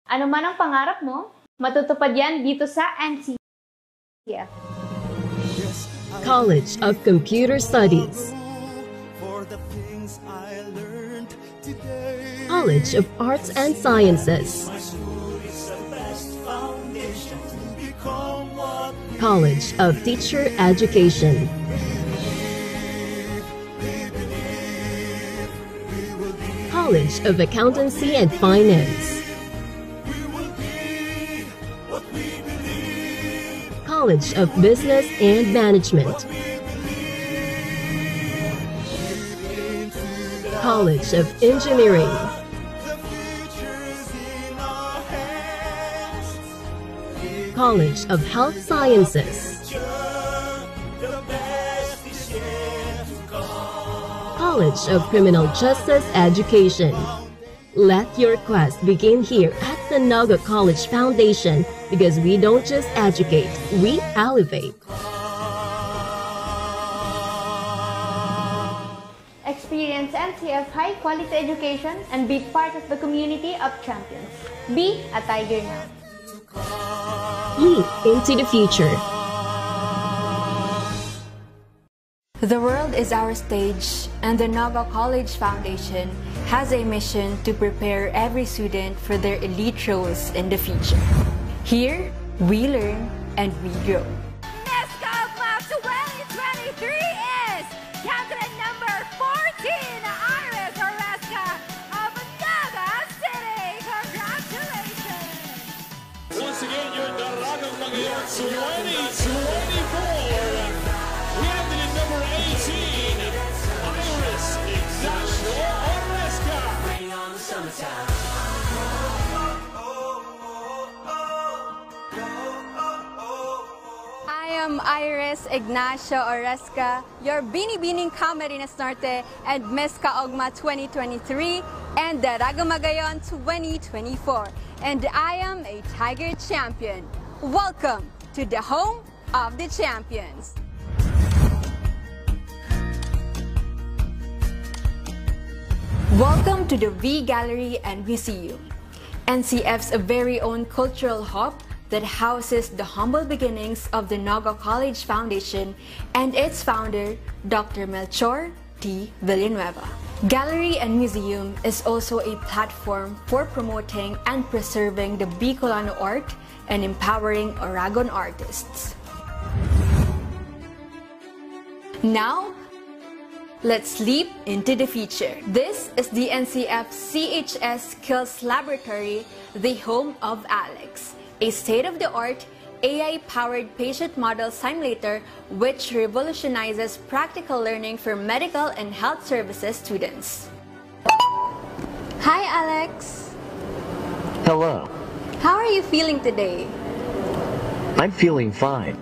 Ano man ang pangarap mo, matutupad yan dito sa NCF. College of Computer Studies, College of Arts and Sciences, College of Teacher Education, College of Accountancy and Finance, College of Business and Management, College of Engineering, College of Health Sciences, College of Criminal Justice Education. Let your quest begin here at the Naga College Foundation, because we don't just educate, we elevate. Experience NCF high-quality education and be part of the community of champions. Be a Tiger now. Leap into the future. The world is our stage, and the Naga College Foundation has a mission to prepare every student for their elite roles in the future. Here, we learn and we grow. NESCA Class 2023 is candidate number 14, Iris Oresca of Naga City. Congratulations! Once again, your Daragang Magayon 2024. Candidate number 18, Iris Ignacio Oresca. Bring on the summertime. I am Iris Ignacio Oresca, your Binibining Camarines Norte and Miss Kaogma 2023 and Daragang Magayon 2024. And I am a Tiger champion. Welcome to the home of the champions. Welcome to the V Gallery and Museum, NCF's very own cultural hub that houses the humble beginnings of the Naga College Foundation and its founder, Dr. Melchor T. Villanueva. Gallery and Museum is also a platform for promoting and preserving the Bicolano art and empowering Oragon artists. Now, let's leap into the future. This is the NCF CHS Skills Laboratory, the home of Alex, a state-of-the-art AI-powered patient model simulator which revolutionizes practical learning for medical and health services students. Hi, Alex. Hello. How are you feeling today? I'm feeling fine.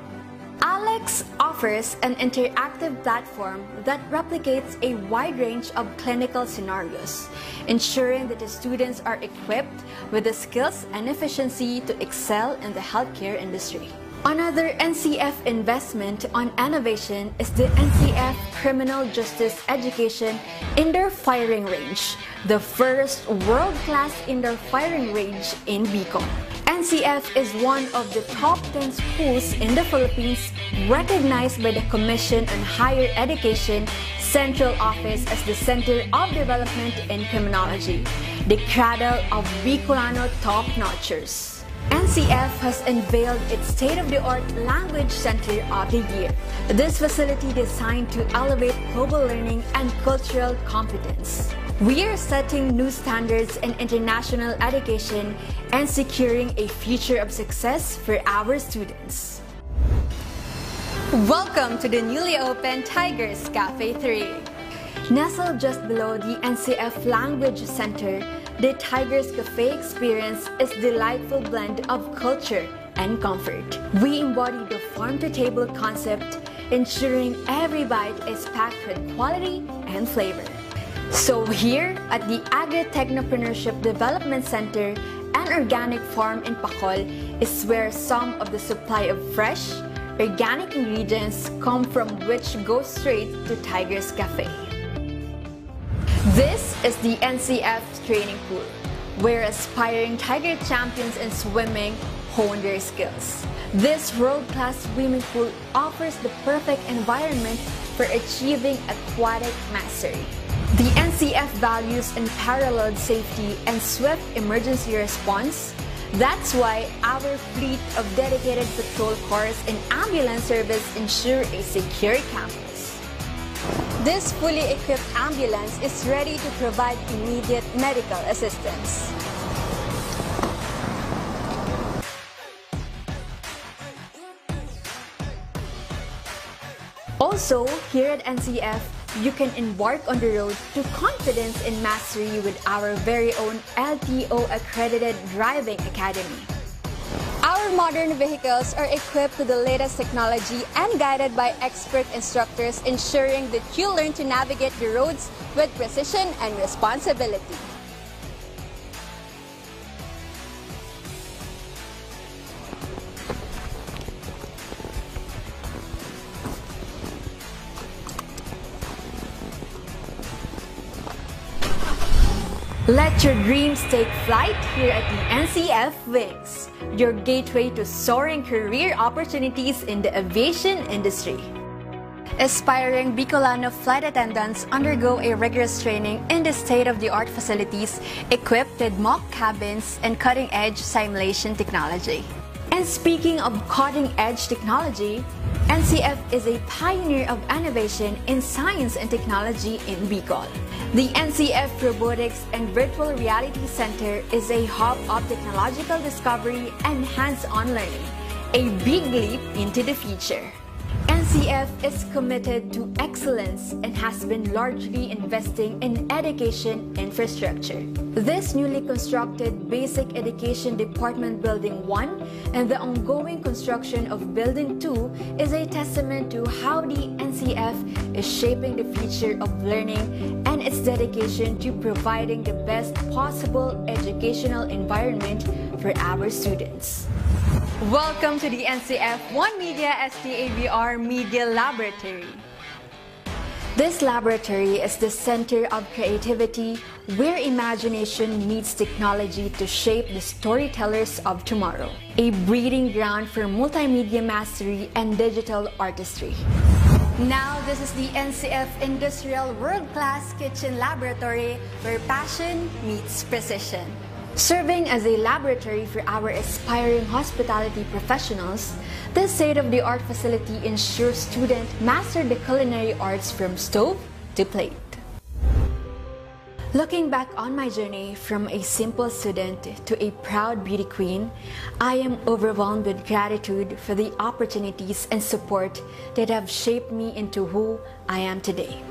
Alex offers an interactive platform that replicates a wide range of clinical scenarios, ensuring that the students are equipped with the skills and efficiency to excel in the healthcare industry. Another NCF investment on innovation is the NCF Criminal Justice Education Indoor Firing Range, the first world-class indoor firing range in Bicol. NCF is one of the top 10 schools in the Philippines, recognized by the Commission on Higher Education Central Office as the Center of Development in Criminology, the cradle of Bicolano top-notchers. NCF has unveiled its state-of-the-art Language Center of the Year. This facility designed to elevate global learning and cultural competence. We are setting new standards in international education and securing a future of success for our students. Welcome to the newly opened Tigers Cafe 3. Nestled just below the NCF Language Center, the Tigers Cafe experience is a delightful blend of culture and comfort. We embody the farm-to-table concept, ensuring every bite is packed with quality and flavor. So here at the Agri-Technopreneurship Development Center, an organic farm in Pacol is where some of the supply of fresh, organic ingredients come from, which go straight to Tigers Cafe. This is the NCF training pool, where aspiring Tiger champions in swimming hone their skills. This world-class swimming pool offers the perfect environment for achieving aquatic mastery. The NCF values unparalleled safety and swift emergency response. That's why our fleet of dedicated patrol cars and ambulance service ensure a secure campus. This fully equipped ambulance is ready to provide immediate medical assistance. Also, here at NCF, you can embark on the road to confidence and mastery with our very own LTO-accredited driving academy. Our modern vehicles are equipped with the latest technology and guided by expert instructors, ensuring that you learn to navigate the roads with precision and responsibility. Let your dreams take flight here at the NCF Wings, your gateway to soaring career opportunities in the aviation industry. Aspiring Bicolano flight attendants undergo a rigorous training in the state-of-the-art facilities equipped with mock cabins and cutting-edge simulation technology. And speaking of cutting-edge technology, NCF is a pioneer of innovation in science and technology in Bicol. The NCF Robotics and Virtual Reality Center is a hub of technological discovery and hands-on learning, a big leap into the future. NCF is committed to excellence and has been largely investing in education infrastructure. This newly constructed Basic Education Department Building 1 and the ongoing construction of Building 2 is a testament to how the NCF is shaping the future of learning and its dedication to providing the best possible educational environment for our students. Welcome to the NCF One Media STABR Media Laboratory. This laboratory is the center of creativity where imagination meets technology to shape the storytellers of tomorrow. A breeding ground for multimedia mastery and digital artistry. Now, this is the NCF Industrial World-Class Kitchen Laboratory where passion meets precision. Serving as a laboratory for our aspiring hospitality professionals, this state-of-the-art facility ensures students master the culinary arts from stove to plate. Looking back on my journey from a simple student to a proud beauty queen, I am overwhelmed with gratitude for the opportunities and support that have shaped me into who I am today.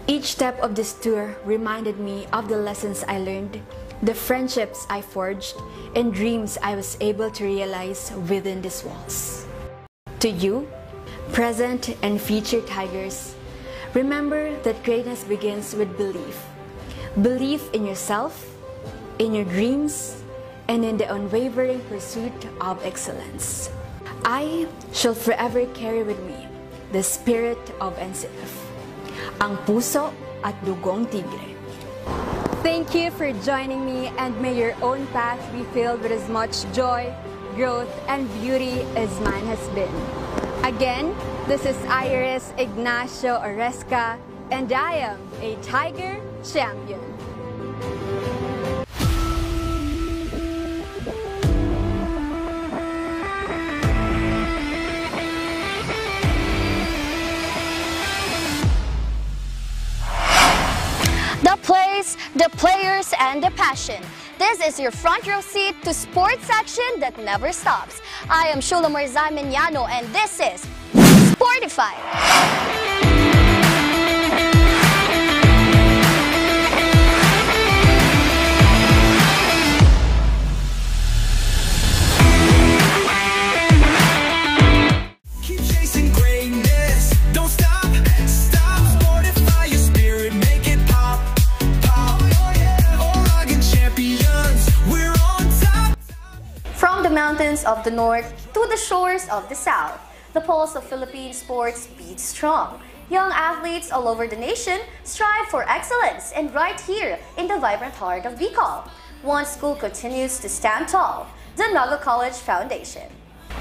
Each step of this tour reminded me of the lessons I learned, the friendships I forged, and dreams I was able to realize within these walls. To you, present and future Tigers, remember that greatness begins with belief. Belief in yourself, in your dreams, and in the unwavering pursuit of excellence. I shall forever carry with me the spirit of NCF, ang puso at dugong tigre. Thank you for joining me, and may your own path be filled with as much joy, growth, and beauty as mine has been. Again, this is Iris Ignacio Oresca, and I am a Tiger Champion. The place, the players, and the passion. This is your front row seat to sports action that never stops. I am Shula Marzai Mignano, and this is Sportify. Mountains of the north to the shores of the south, the pulse of Philippine sports beats strong. Young athletes all over the nation strive for excellence, and right here in the vibrant heart of Bicol. one school continues to stand tall, the Naga College Foundation.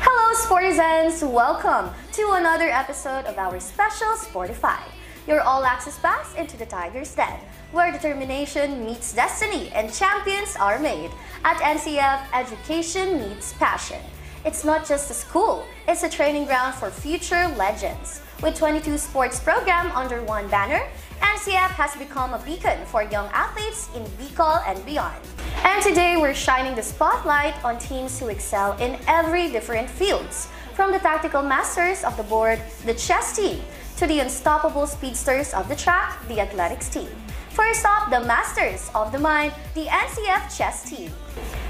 Hello Sportizans! Welcome to another episode of our special Sportify, your all-access pass into the Tiger's Den, where determination meets destiny and champions are made. At NCF, education meets passion. It's not just a school, it's a training ground for future legends. With 22 sports programs under one banner, NCF has become a beacon for young athletes in Bicol and beyond. And today we're shining the spotlight on teams who excel in every different fields, from the tactical masters of the board, the chess team, to the unstoppable speedsters of the track, the athletics team. First up, the masters of the mind, the NCF chess team.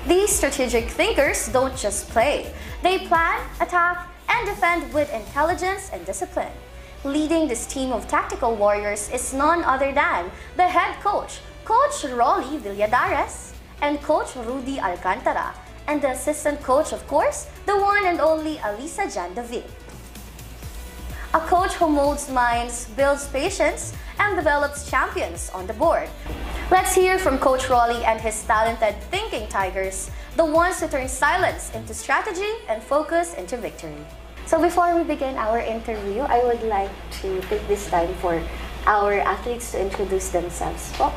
These strategic thinkers don't just play. They plan, attack, and defend with intelligence and discipline. Leading this team of tactical warriors is none other than the head coach, Coach Rolly Villadares, and Coach Rudy Alcantara, and the assistant coach, of course, the one and only Alisa Jandavid. A coach who molds minds, builds patience, and develops champions on the board. Let's hear from Coach Rolly and his talented thinking Tigers, the ones who turn silence into strategy and focus into victory. So before we begin our interview, I would like to take this time for our athletes to introduce themselves. Po.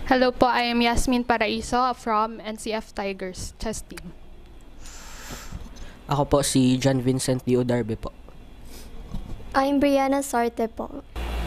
Hello po, I am Yasmin Paraiso from NCF Tigers chess team. Ako po si John Vincent Diodarbe po. I'm Brianna Sarte po.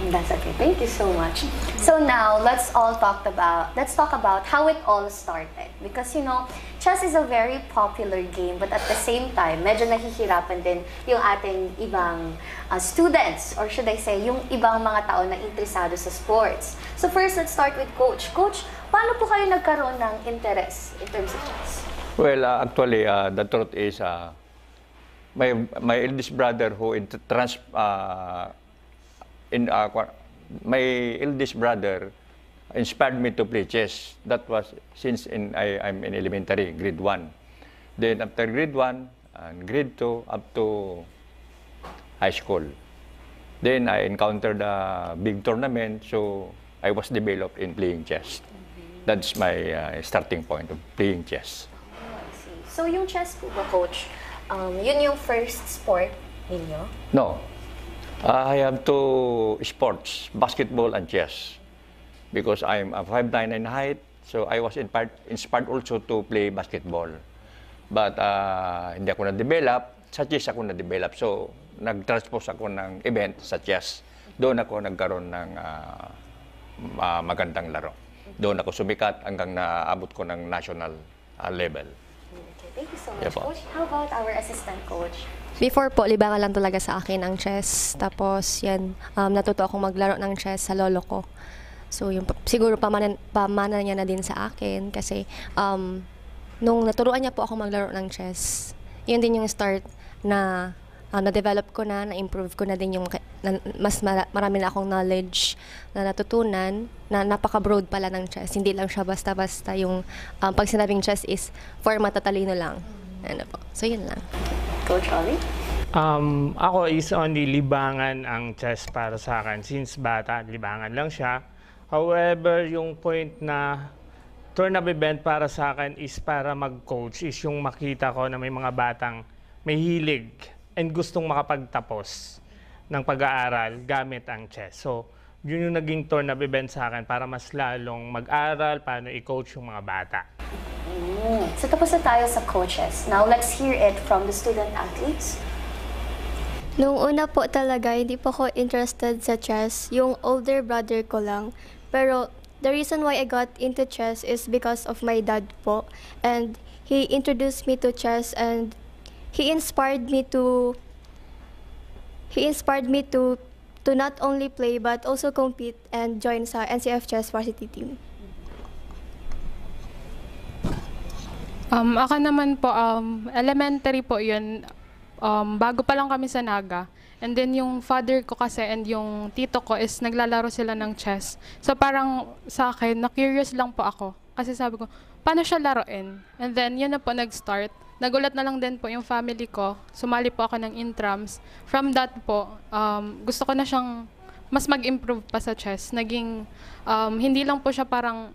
That's okay. Thank you so much. So now, let's talk about how it all started. Because, you know, chess is a very popular game, but at the same time, medyo nahihirapan din yung ating ibang students, or should I say, yung ibang mga tao na interesado sa sports. So first, let's start with Coach. Coach, paano po kayo nagkaroon ng interest in terms of chess? Well, actually, the truth is, my eldest brother who my eldest brother inspired me to play chess. That was since I'm in elementary, grade 1. Then after grade 1 and grade 2 up to high school. Then I encountered a big tournament, so I was developed in playing chess. That's my starting point of playing chess. Oh, I see. So yung chess po ba, Coach, yun yung first sport ninyo? No. I have two sports, basketball and chess. Because I'm 5'9" in height, so I was inspired also to play basketball. But hindi ako na-develop, sa chess ako na-develop. So nag-transpose ako ng event sa chess. Doon ako nagkaroon ng magandang laro. Doon ako sumikat hanggang naabot ko ng national level. Okay, thank you so much, Coach. How about our assistant coach? Before po, libangan lang talaga sa akin ang chess. Tapos yan, natuto akong maglaro ng chess sa lolo ko. So yung siguro pamana niya na din sa akin kasi nung naturuan niya po ako maglaro ng chess, yun din yung start na na-develop ko na-improve ko na din yung marami na akong knowledge na natutunan na napaka-broad pala ng chess. Hindi lang siya basta-basta yung pag sinabing chess is for matatalino lang. Ano po. So yun lang. Coach Ollie? Ako is only libangan ang chess para sa akin. Since bata, libangan lang siya. However, yung point na tournament event para sa akin is para mag-coach, is yung makita ko na may mga batang may hilig and gustong makapagtapos ng pag-aaral gamit ang chess. So, yun yung naging tournament event sa akin para mas lalong mag-aral, paano i-coach yung mga bata. So tapos na tayo sa coaches. Now let's hear it from the student athletes. Nung una po talaga, hindi po ako interested sa chess. Yung older brother ko lang. Pero the reason why I got into chess is because of my dad po. And he introduced me to chess and he inspired me to not only play but also compete and join sa NCF Chess Varsity team. Ako naman po, elementary po yun, bago pa lang kami sa Naga. And then yung father ko kasi and yung tito ko is naglalaro sila ng chess. So parang sa akin, na-curious lang po ako. Kasi sabi ko, paano siya laruin? And then yun na po nag-start. Nagulat na lang din po yung family ko. Sumali po ako ng intrams. From that po, gusto ko na siyang mas mag-improve pa sa chess. Naging, hindi lang po siya parang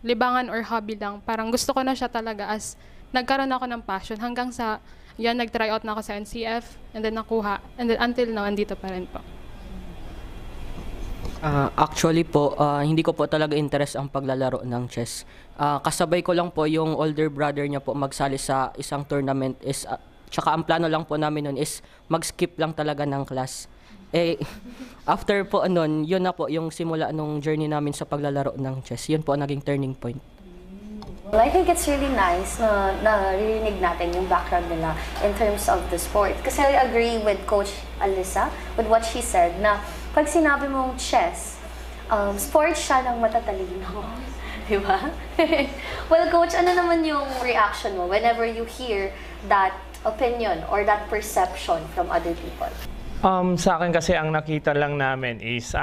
libangan or hobby lang. Parang gusto ko na siya talaga as nagkaroon ako ng passion hanggang sa yan, nag-try out na ako sa NCF and then nakuha. And then until now, andito pa rin po. Actually po, hindi ko po talaga interest ang paglalaro ng chess. Kasabay ko lang po yung older brother niya po magsali sa isang tournament is tsaka ang plano lang po namin nun is mag-skip lang talaga ng class. After po nun, yun na po yung simula nung journey namin sa paglalaro ng chess. Yun po ang naging turning point. Well, I think it's really nice na naririnig natin yung background nila in terms of the sport. Kasi I agree with Coach Alyssa with what she said na pag sinabi mong chess, sport siya ng matatalino. Diba? Well, Coach, ano naman yung reaction mo whenever you hear that opinion or that perception from other people? Sa akin kasi ang nakita lang namin is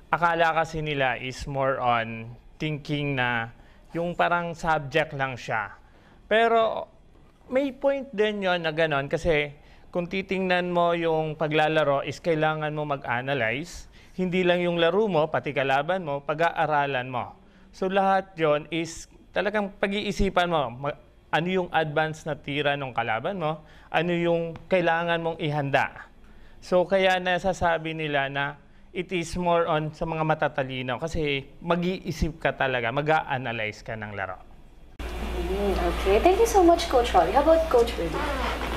akala kasi nila is more on thinking na yung parang subject lang siya. Pero may point din yon na ganon kasi kung titingnan mo yung paglalaro is kailangan mo mag-analyze. Hindi lang yung laro mo, pati kalaban mo, pag-aaralan mo. So lahat yon is talagang pag-iisipan mo. Ano yung advance na tira ng kalaban mo? Ano yung kailangan mong ihanda? So kaya nasasabi nila na it is more on sa mga matatalino kasi mag-iisip ka talaga, mag-a-analyze ka ng laro. Okay, thank you so much, Coach Rolly. How about Coach Rudy?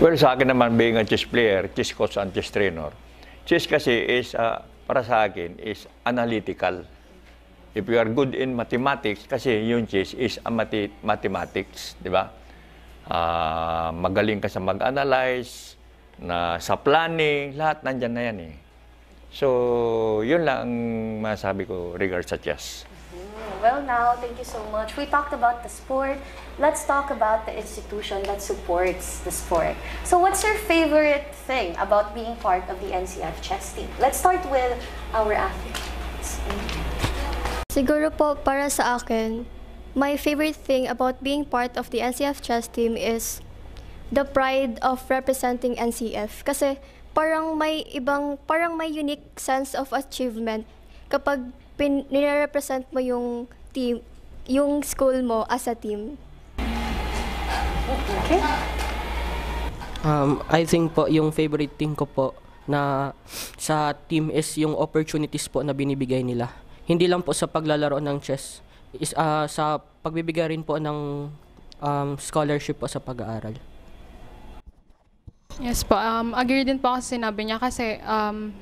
Well, sa akin naman, being a chess player, chess coach and chess trainer, chess kasi is, para sa akin, is analytical. If you are good in mathematics, kasi yung chess is a mathematics, di ba? Magaling ka sa mag-analyze, na sa planning, lahat nandyan na yan eh. So, yun lang ang masabi ko regarding sa chess. Well, now, thank you so much. We talked about the sport. Let's talk about the institution that supports the sport. So, what's your favorite thing about being part of the NCF chess team? Let's start with our athletes. Siguro po, para sa akin, my favorite thing about being part of the NCF chess team is the pride of representing NCF. Kasi parang may unique sense of achievement kapag nire-represent mo yung team, yung school mo as a team. Okay. I think po yung favorite thing ko po na sa team is yung opportunities po na binibigay nila. Hindi lang po sa paglalaro ng chess, is sa pagbibigay rin po ng scholarship po sa pag-aaral. Yes po, agree din po ako sa sinabi niya kasi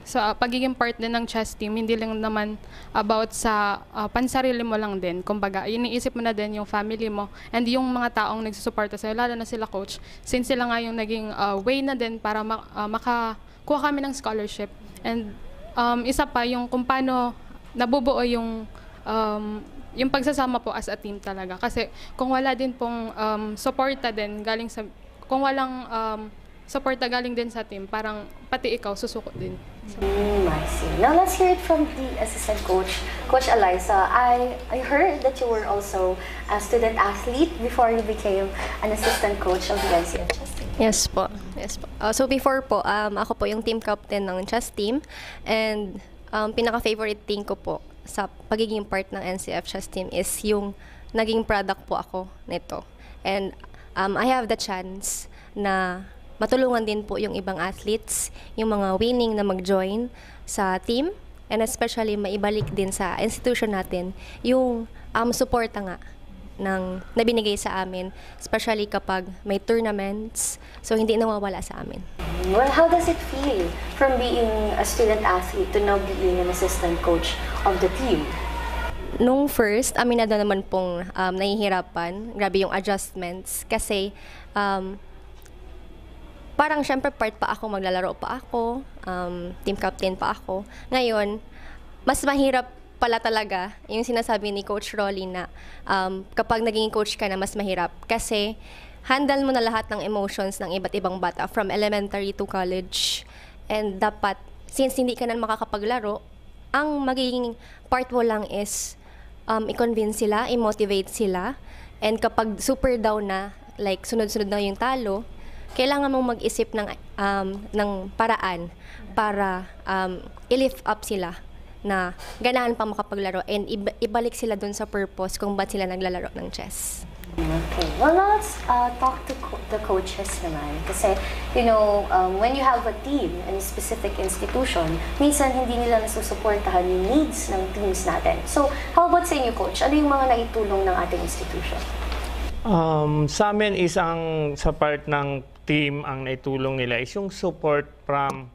sa pagiging part din ng chess team, hindi lang naman about sa pansarili mo lang din. Kumbaga, iniisip mo na din yung family mo and yung mga taong nagsusuporta sa'yo, lalo na sila coach, since sila nga yung naging way na din para makakuha kami ng scholarship. And isa pa, yung kung paano nabubuo yung pagsasama po as a team talaga. Kasi kung wala din pong suporta din galing sa, kung walang suporta galing din sa team, parang pati ikaw susuko din. I see. Now let's hear it from the assistant coach, Coach Alyssa. I heard that you were also a student athlete before you became an assistant coach of the NCF chess team. Yes po. Yes po. So before po, ako po yung team captain ng chess team and pinaka-favorite thing ko po sa pagiging part ng NCF chess team is yung naging product po ako nito. And I have the chance na matulungan din po yung ibang athletes, yung mga winning na mag-join sa team, and especially maibalik din sa institution natin yung suporta nga ng nabinigay sa amin, especially kapag may tournaments, so hindi nawawala sa amin. Well, how does it feel from being a student athlete to now being an assistant coach of the team? Nung first, aminado naman pong nahihirapan, grabe yung adjustments, kasi parang syempre part pa ako, maglalaro pa ako, team captain pa ako. Ngayon, mas mahirap pala talaga yung sinasabi ni Coach Rolly na kapag naging coach ka na mas mahirap. Kasi handle mo na lahat ng emotions ng iba't ibang bata from elementary to college. And dapat, since hindi ka na makakapaglaro, ang magiging part mo lang is i-convince sila, i-motivate sila. And kapag super down na, like sunod-sunod na yung talo, kailangan mong mag-isip ng paraan para i-lift up sila na ganahan pang makapaglaro and ibalik sila dun sa purpose kung ba't sila naglalaro ng chess. Okay. Well, now let's talk to the coaches naman. Kasi, you know, when you have a team in a specific institution, minsan hindi nila nasusuportahan yung needs ng teams natin. So, how about sa inyo, coach? Ano yung mga naitulong ng ating institution? Sa amin is sa part ng team, ang naitulong nila is yung support from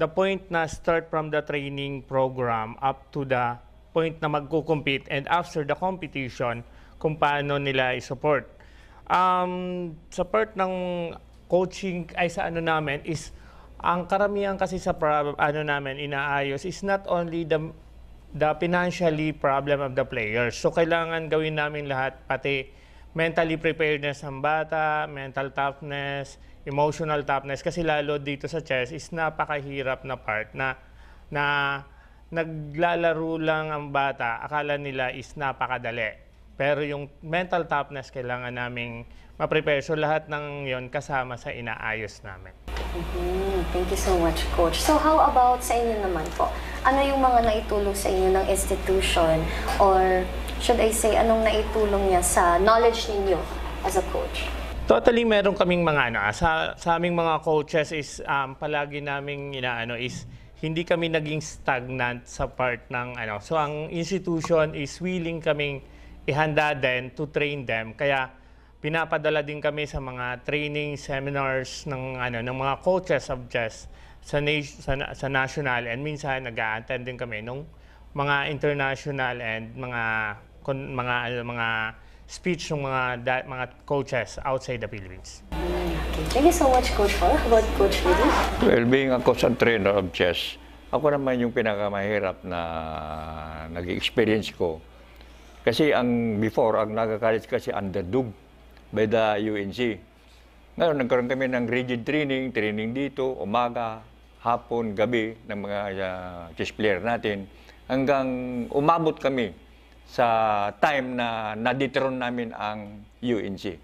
the point na start from the training program up to the point na magko-compete, and after the competition, kung paano nila i-support. Sa part ng coaching ay sa ano namin is ang karamihan kasi sa namin inaayos is not only the financially problem of the players. So kailangan gawin namin lahat, pati mentally preparedness ng bata, mental toughness, emotional toughness, kasi lalo dito sa chess is napakahirap na part na naglalaro lang ang bata, akala nila is napakadali. Pero yung mental toughness kailangan naming ma-prepare. So lahat ng yon kasama sa inaayos namin. Thank you so much, Coach. So how about sa inyo naman po? Ano yung mga naitulong sa inyo ng institution, or should I say, anong naitulong niya sa knowledge ninyo as a coach? Totally, meron kaming mga sa aming mga coaches is palagi naming is hindi kami naging stagnant sa part ng So ang institution is willing kaming ihanda din to train them. Kaya pinapadala din kami sa mga training seminars ng mga coaches of chess sa national, and minsan nag-a-attend din kami ng mga international and mga speech ng mga coaches outside the Philippines. Okay. Thank you so much, Coach Paul. How about Coach Rudy? Well, being a coach and trainer of chess, ako naman yung pinakamahirap na nag-experience ko. Kasi before, ang Naga-College kasi underdog by the UNC. Ngayon, nagkaroon kami ng rigid training dito, umaga, hapon, gabi, ng mga chess player natin, hanggang umabot kami sa time na nadetron namin ang UNC.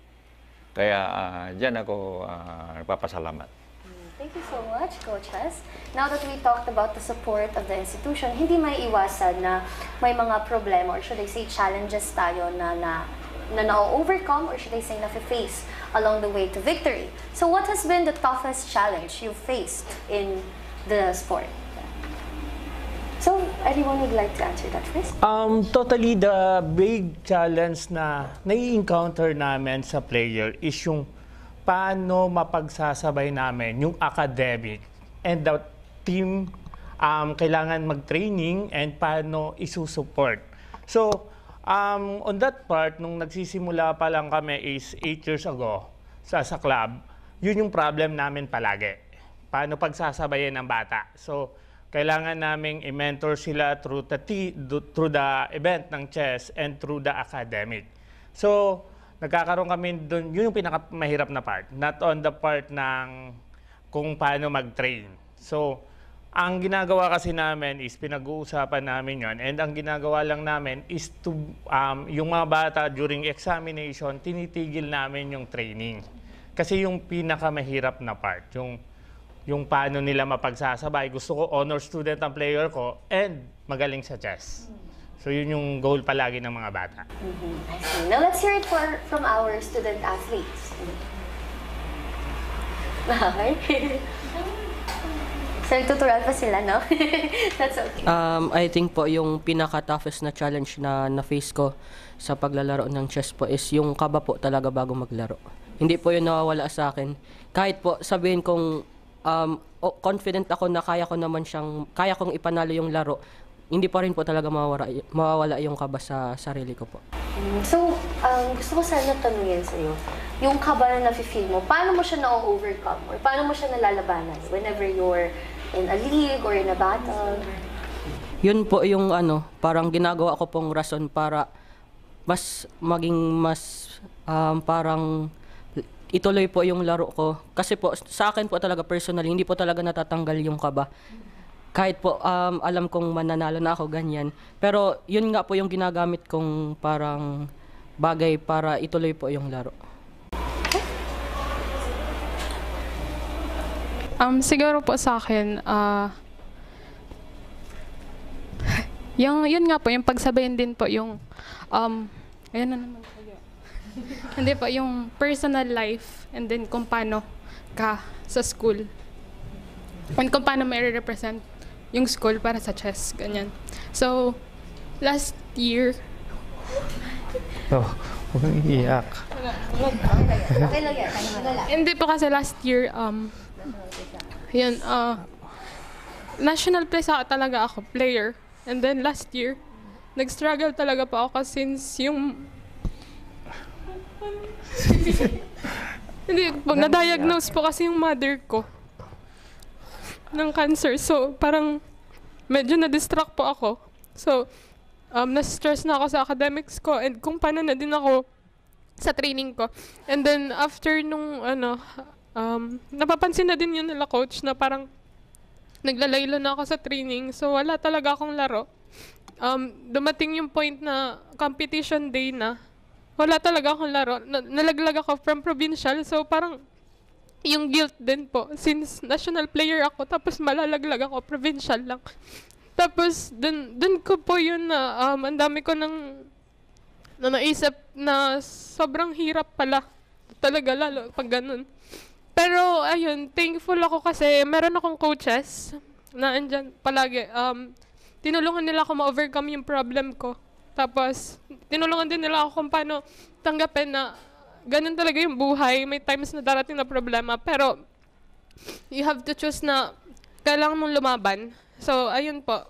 Kaya dyan ako nagpapasalamat. Thank you so much, coaches. Now that we talked about the support of the institution, hindi may iwasan na may mga problema, or should I say challenges tayo na na-overcome, or should I say na-face along the way to victory. So what has been the toughest challenge you faced in the sport? So anyone would like to answer that first? Totally, the big challenge na nai-encounter namin sa player is yung paano mapagsasabay namin yung academic and the team kailangan mag-training, and paano isusupport. So, on that part, nung nagsisimula pa lang kami is 8 years ago sa club, yun yung problem namin palagi. Paano pagsasabayin ang bata. So, kailangan naming i-mentor sila through the event ng chess and through the academic. So, nagkakaroon kami doon, yun yung pinakamahirap na part. Not on the part ng kung paano mag-train. So, ang ginagawa kasi namin is pinag-uusapan namin yon, and ang ginagawa lang namin is to, yung mga bata during examination, tinitigil namin yung training. Kasi yung pinakamahirap na part, yung paano nila mapagsasabay. Gusto ko honor student ang player ko and magaling sa chess. So yun yung goal palagi ng mga bata. I see. Now let's hear it from our student athletes. So tuturuan pa sila, no? That's okay. I think po yung pinaka-toughest na challenge na na-face ko sa paglalaro ng chess po is yung kaba po talaga bago maglaro. Hindi po yun nawawala sa akin. Kahit po sabihin kong confident ako na kaya kong ipanalo yung laro, hindi pa rin po talaga mawawala yung kaba sa sarili ko po. So, gusto ko sana tanungin sa'yo, yung kaba na nafe-feel mo, paano mo siya na-overcome? Or paano mo siya nalalabanan whenever you're in a league or in a battle? Yun po yung parang ginagawa ko pong rason para maging mas parang ituloy po yung laro ko. Kasi po, sa akin po talaga personally, hindi po talaga natatanggal yung kaba. Kahit po alam kong mananalo na ako, ganyan. Pero yun nga po yung ginagamit kong parang bagay para ituloy po yung laro. Siguro po sa akin, Yun nga po, yung pagsabayin din po yung, ayan na naman kayo. Hindi po, yung personal life and then kung paano ka sa school. And kung paano may represent yung school para sa chess, ganyan. So, last year, Huwag kang iiyak. Okay lang yan. hindi po kasi last year, yun, national talaga ako, player. And then last year, nag-struggle talaga po ako since yung hindi po, na-diagnose po kasi yung mother ko ng cancer. So, parang medyo na-distract po ako. So, na-stress na ako sa academics ko and kung paano na din ako sa training ko. And then, after nung, napapansin na din yun nila coach na parang naglalaylo na ako sa training. So, wala talaga akong laro. Dumating yung point na competition day na, wala talaga akong laro. Nalaglag ako from provincial. So, parang yung guilt din po. Since national player ako, tapos malalaglag ako, provincial lang. Tapos, dun ko po yun na ang dami ko na naisip na sobrang hirap pala. Talaga, lalo pag ganun. Pero, ayun, thankful ako kasi meron akong coaches na andyan palagi. Tinulungan nila ako ma-overcome yung problem ko. Tapos, tinulungan din nila ako kung paano tanggapin na ganun talaga yung buhay. May times na darating na problema. Pero, you have to choose na kailangan mong lumaban. So, ayun po.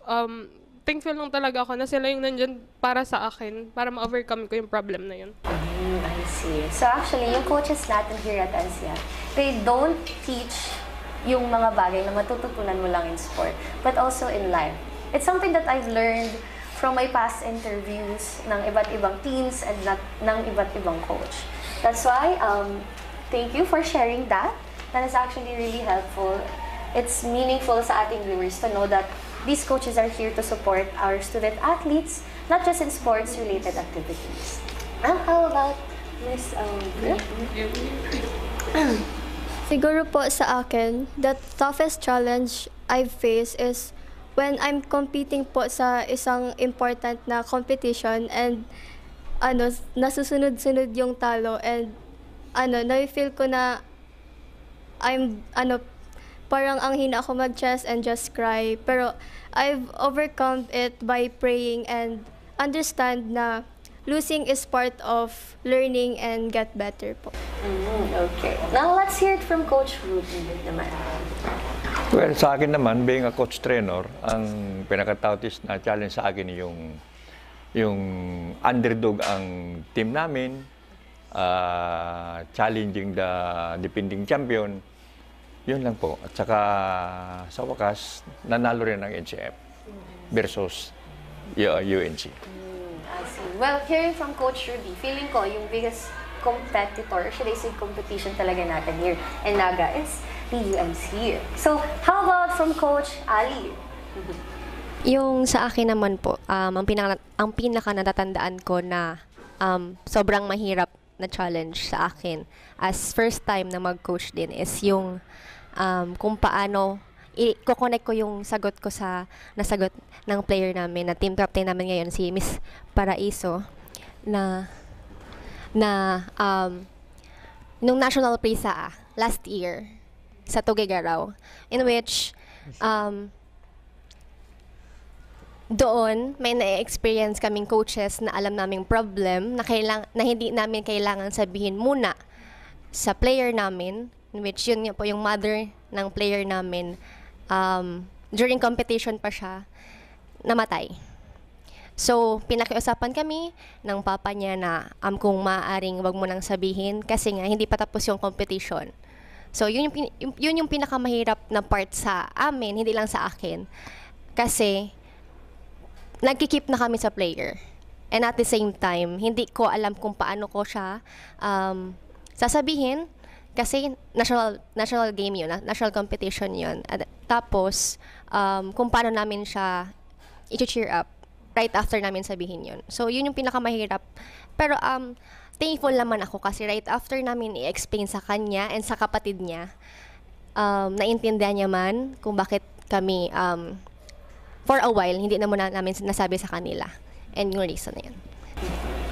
Thankful lang talaga ako na sila yung nandyan para sa akin, para ma-overcome ko yung problem na yun. I see. So actually, yung coaches natin here at NCF, they don't teach yung mga bagay na matututunan mo lang in sport, but also in life. It's something that I've learned from my past interviews ng iba't ibang teams and ng iba't ibang coach. That's why, thank you for sharing that. That is actually really helpful. It's meaningful sa ating viewers to know that these coaches are here to support our student athletes, not just in sports-related activities. How about Miss Siguro po sa akin, the toughest challenge I've faced is when I'm competing po sa isang important na competition and nasusunod-sunod yung talo and na-feel ko na parang ang hina ako mag-chess and just cry. Pero I've overcome it by praying and understand na losing is part of learning and get better po. Okay. Now let's hear it from Coach Rudy naman. Well, sa akin naman, being a coach trainer, ang pinaka-toughest na challenge sa akin yung underdog ang team namin, challenging the defending champion. Yun lang po. At saka sa wakas, nanalo rin ang NCF versus UNC. I see. Well, hearing from Coach Rudy, feeling ko yung biggest competitor, should I say competition talaga natin here in Naga is the UNC. So, how about from Coach Ali? Yung sa akin naman po, ang pinaka natatandaan ko na sobrang mahirap na challenge sa akin as first time na mag-coach din is yung kung paano i-connect ko yung sagot ko sa nasagot ng player namin na team captain namin ngayon si Miss Paraiso na nung National Prisa last year sa Tuguegarao in which doon may na-experience kaming coaches na alam naming problem na hindi namin kailangan sabihin muna sa player namin, which yun nga po yung mother ng player namin, during competition pa siya, namatay. So, pinakiusapan kami ng papa niya na kung maaaring wag mo nang sabihin kasi nga hindi pa tapos yung competition. So, yun yung pinakamahirap na part sa amin, hindi lang sa akin. Kasi, nagkikip na kami sa player. And at the same time, hindi ko alam kung paano ko siya sasabihin kasi national game yun, national competition yun. At tapos, kung paano namin siya i-cheer up right after namin sabihin yun. So, yun yung pinakamahirap. Pero, thankful naman ako kasi right after namin i-explain sa kanya and sa kapatid niya, naintindihan niya man kung bakit kami for a while, hindi na muna namin nasabi sa kanila. And yung reason na yun.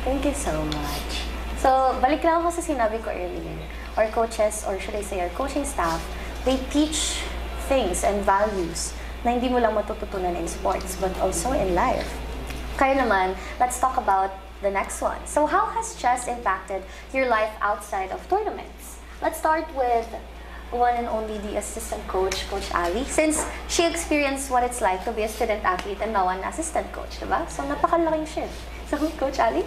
Thank you so much. So, balik lang ako sa sinabi ko earlier. Our coaches, or should I say our coaching staff, they teach things and values na hindi mo lang matututunan in sports, but also in life. Kaya naman, let's talk about the next one. So, how has chess impacted your life outside of tournaments? Let's start with one and only the assistant coach, Coach Ali, since she experienced what it's like to be a student athlete and now an assistant coach, diba? So, napakalaking shift. So, Coach Ali?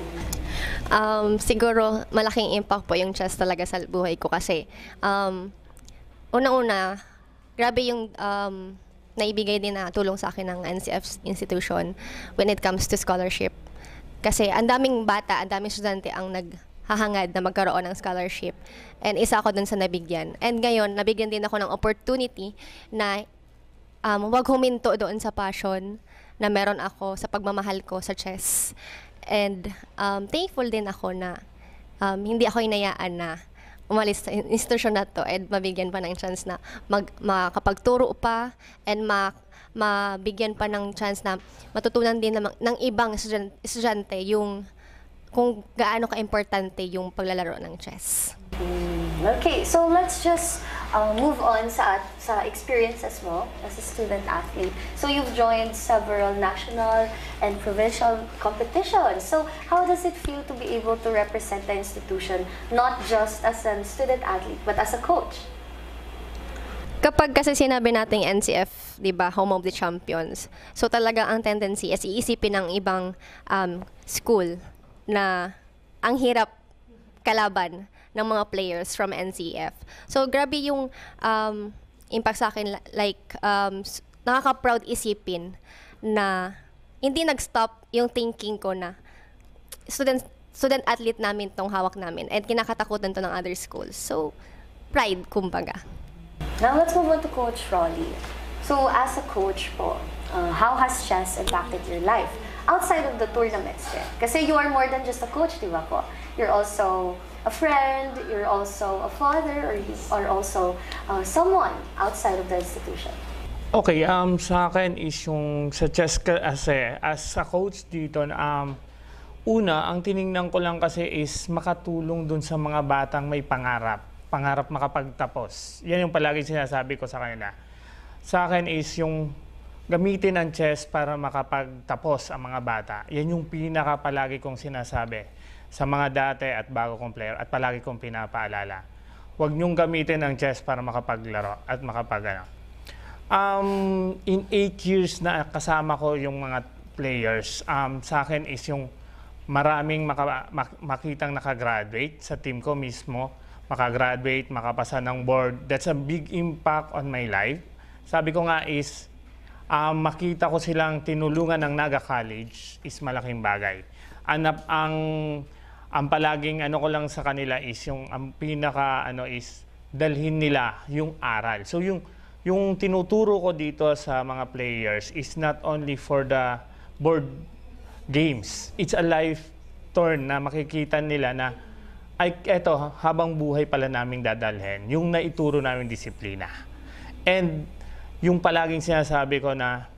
Siguro, malaking impact po yung chess talaga sa buhay ko kasi una-una, grabe yung naibigay din na tulong sa akin ng NCF institution when it comes to scholarship. Kasi ang daming bata, ang daming estudyante ang naghahangad na magkaroon ng scholarship. And isa ako dun sa nabigyan. And ngayon, nabigyan din ako ng opportunity na wag huminto doon sa passion na meron ako sa pagmamahal ko sa chess. And thankful din ako na hindi ako inayaan na umalis sa institusyon na to and mabigyan pa ng chance na makapagturo pa and mabigyan pa ng chance na matutunan din ng ibang estudyante yung kung gaano ka-importante yung paglalaro ng chess. Okay, so let's just move on sa experiences mo as a student athlete. So you've joined several national and provincial competitions. So how does it feel to be able to represent the institution, not just as a student athlete, but as a coach? Kapag kasi sinabi nating NCF, di ba, home of the champions, so talaga ang tendency is iisipin ng ibang school na ang hirap kalaban ng mga players from NCF. So, grabe yung impact sa akin, like, nakaka-proud isipin na hindi nag-stop yung thinking ko na student athlete namin tong hawak namin and kinakatakutan to ng other schools. So, pride, kumbaga. Now, let's move on to Coach Rolly. So, as a coach po, how has chess impacted your life outside of the tournaments? Kasi you are more than just a coach, di ba po? You're also a friend, you're also a father, or you are also someone outside of the institution. Okay, sa akin is yung sa chess kasi as a coach dito, una, ang tiningnan ko lang kasi is makatulong dun sa mga batang may pangarap makapagtapos. Yan yung palagi sinasabi ko sa kanila. Sa akin is yung gamitin ang chess para makapagtapos ang mga bata. Yan yung pinaka palagi kong sinasabi sa mga dati at bago kong player at palagi kong pinapaalala. Huwag niyong gamitin ang chess para makapaglaro at in 8 years na kasama ko yung mga players, sa akin is yung maraming makitang nakagraduate sa team ko mismo, makagraduate, makapasa ng board. That's a big impact on my life. Sabi ko nga is, makita ko silang tinulungan ng Naga College is malaking bagay. Ang palaging ko lang sa kanila is yung ang pinaka is dalhin nila yung aral. So yung tinuturo ko dito sa mga players is not only for the board games. It's a life turn na makikita nila na eto habang buhay pala naming dadalhin yung naituro naming disiplina. And yung palaging sinasabi ko na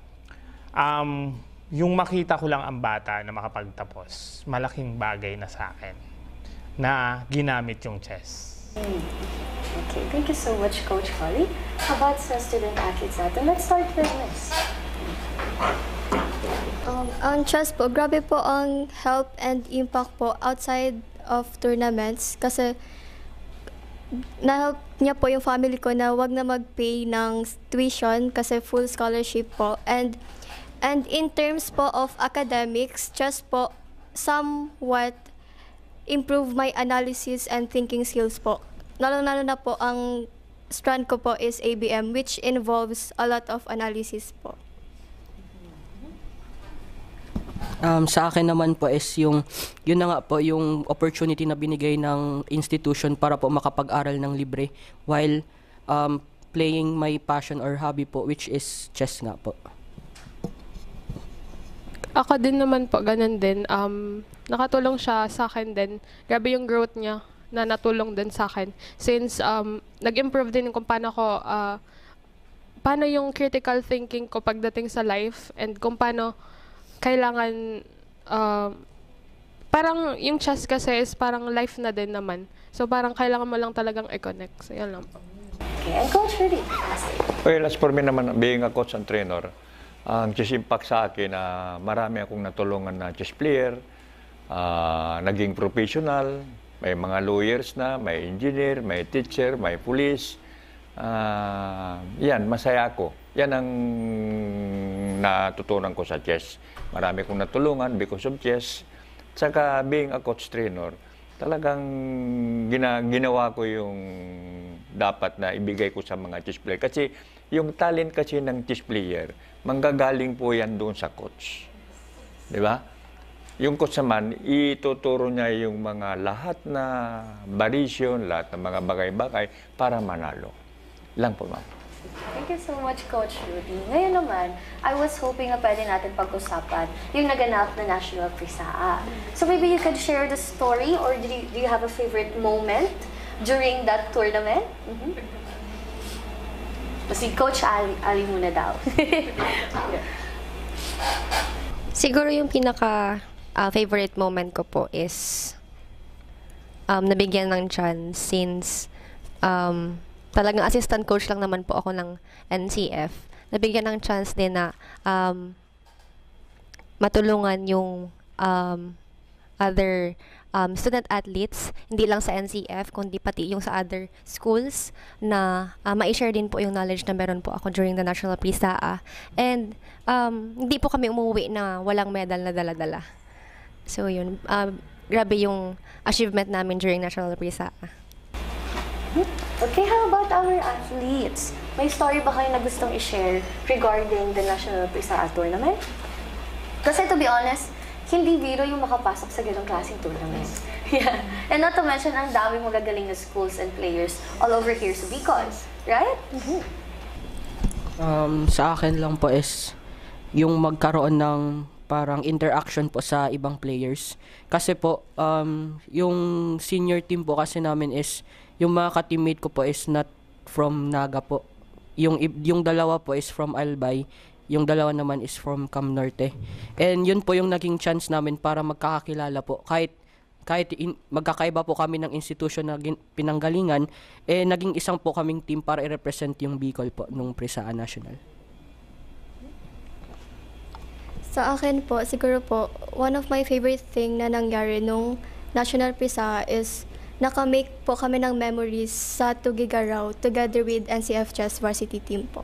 yung makita ko lang ang bata na makapagtapos, malaking bagay na sa akin na ginamit yung chess. Okay, thank you so much, Coach Holly. How about sa student athletes natin? Let's start with Miss. Ang chess po, grabe po ang help and impact po outside of tournaments kasi na-help niya po yung family ko na wag na mag-pay ng tuition kasi full scholarship po. And in terms po of academics, chess po somewhat improve my analysis and thinking skills po. Lalo na po ang strand ko po is ABM, which involves a lot of analysis po. Sa akin naman po is yun na nga po yung opportunity na binigay ng institution para po makapag-aral ng libre while playing my passion or hobby po, which is chess nga po. Ako din naman po, ganun din. Nakatulong siya sa akin din. Grabe yung growth niya na natulong din sa akin. Since nag-improve din kung paano ko paano yung critical thinking ko pagdating sa life and kung paano kailangan, parang yung chess kasi is parang life na din naman. So parang kailangan mo lang talagang i-connect. So yan lang po. Okay, and Coach Rudy, Well, as for me naman, being a coach and trainer, ang chess impact sa akin na marami akong natulungan na chess player, naging professional, may mga lawyers na, may engineer, may teacher, may police. Yan, masaya ako. Yan ang natutunan ko sa chess. Marami kong natulungan because of chess. Tsaka being a coach trainer, talagang ginawa ko yung dapat na ibigay ko sa mga chess player. Kasi yung talent kasi ng chess player, manggagaling po yan doon sa coach. Di ba? Yung coach naman, ituturo niya yung mga lahat na variation, lahat ng mga bagay-bagay para manalo. Lang po, ma'am. Thank you so much, Coach Rudy. Ngayon naman, I was hoping na pwede natin pag-usapan yung naganap na National Frisaa. So maybe you could share the story or do you have a favorite moment during that tournament? Si Coach Ali muna daw. Siguro yung pinaka favorite moment ko po is nabigyan ng chance since talagang assistant coach lang naman po ako ng NCF. Nabigyan ng chance din na matulungan yung other student athletes, hindi lang sa NCF, kundi pati yung sa other schools na ma-share din po yung knowledge na meron po ako during the National Frisaa. And hindi po kami umuwi na walang medal na dala-dala. So yun, grabe yung achievement namin during National Frisaa. Okay, how about our athletes? May story ba kayo na gustong i-share regarding the National Frisaa tournament? Kasi to be honest, hindi biro yung makapasok sa ganong klaseng tournament. Yeah. And not to mention, ang dami mong gagaling na schools and players all over here sa Bicol. Right? Sa akin lang po is yung magkaroon ng parang interaction po sa ibang players. Kasi po, yung senior team po kasi namin is yung mga ka-teammate ko po is not from Naga po. Yung dalawa po is from Albay. Yung dalawa naman is from Cam Norte. And yun po yung naging chance namin para magkakakilala po. Kahit magkakaiba po kami ng institution na pinanggalingan, naging isang po kaming team para i-represent yung Bicol po nung Frisaa National. Sa akin po, siguro po, one of my favorite thing na nangyari nung National Frisaa is nakamake po kami ng memories sa Tugigaraw together with NCF Chess Varsity Team po.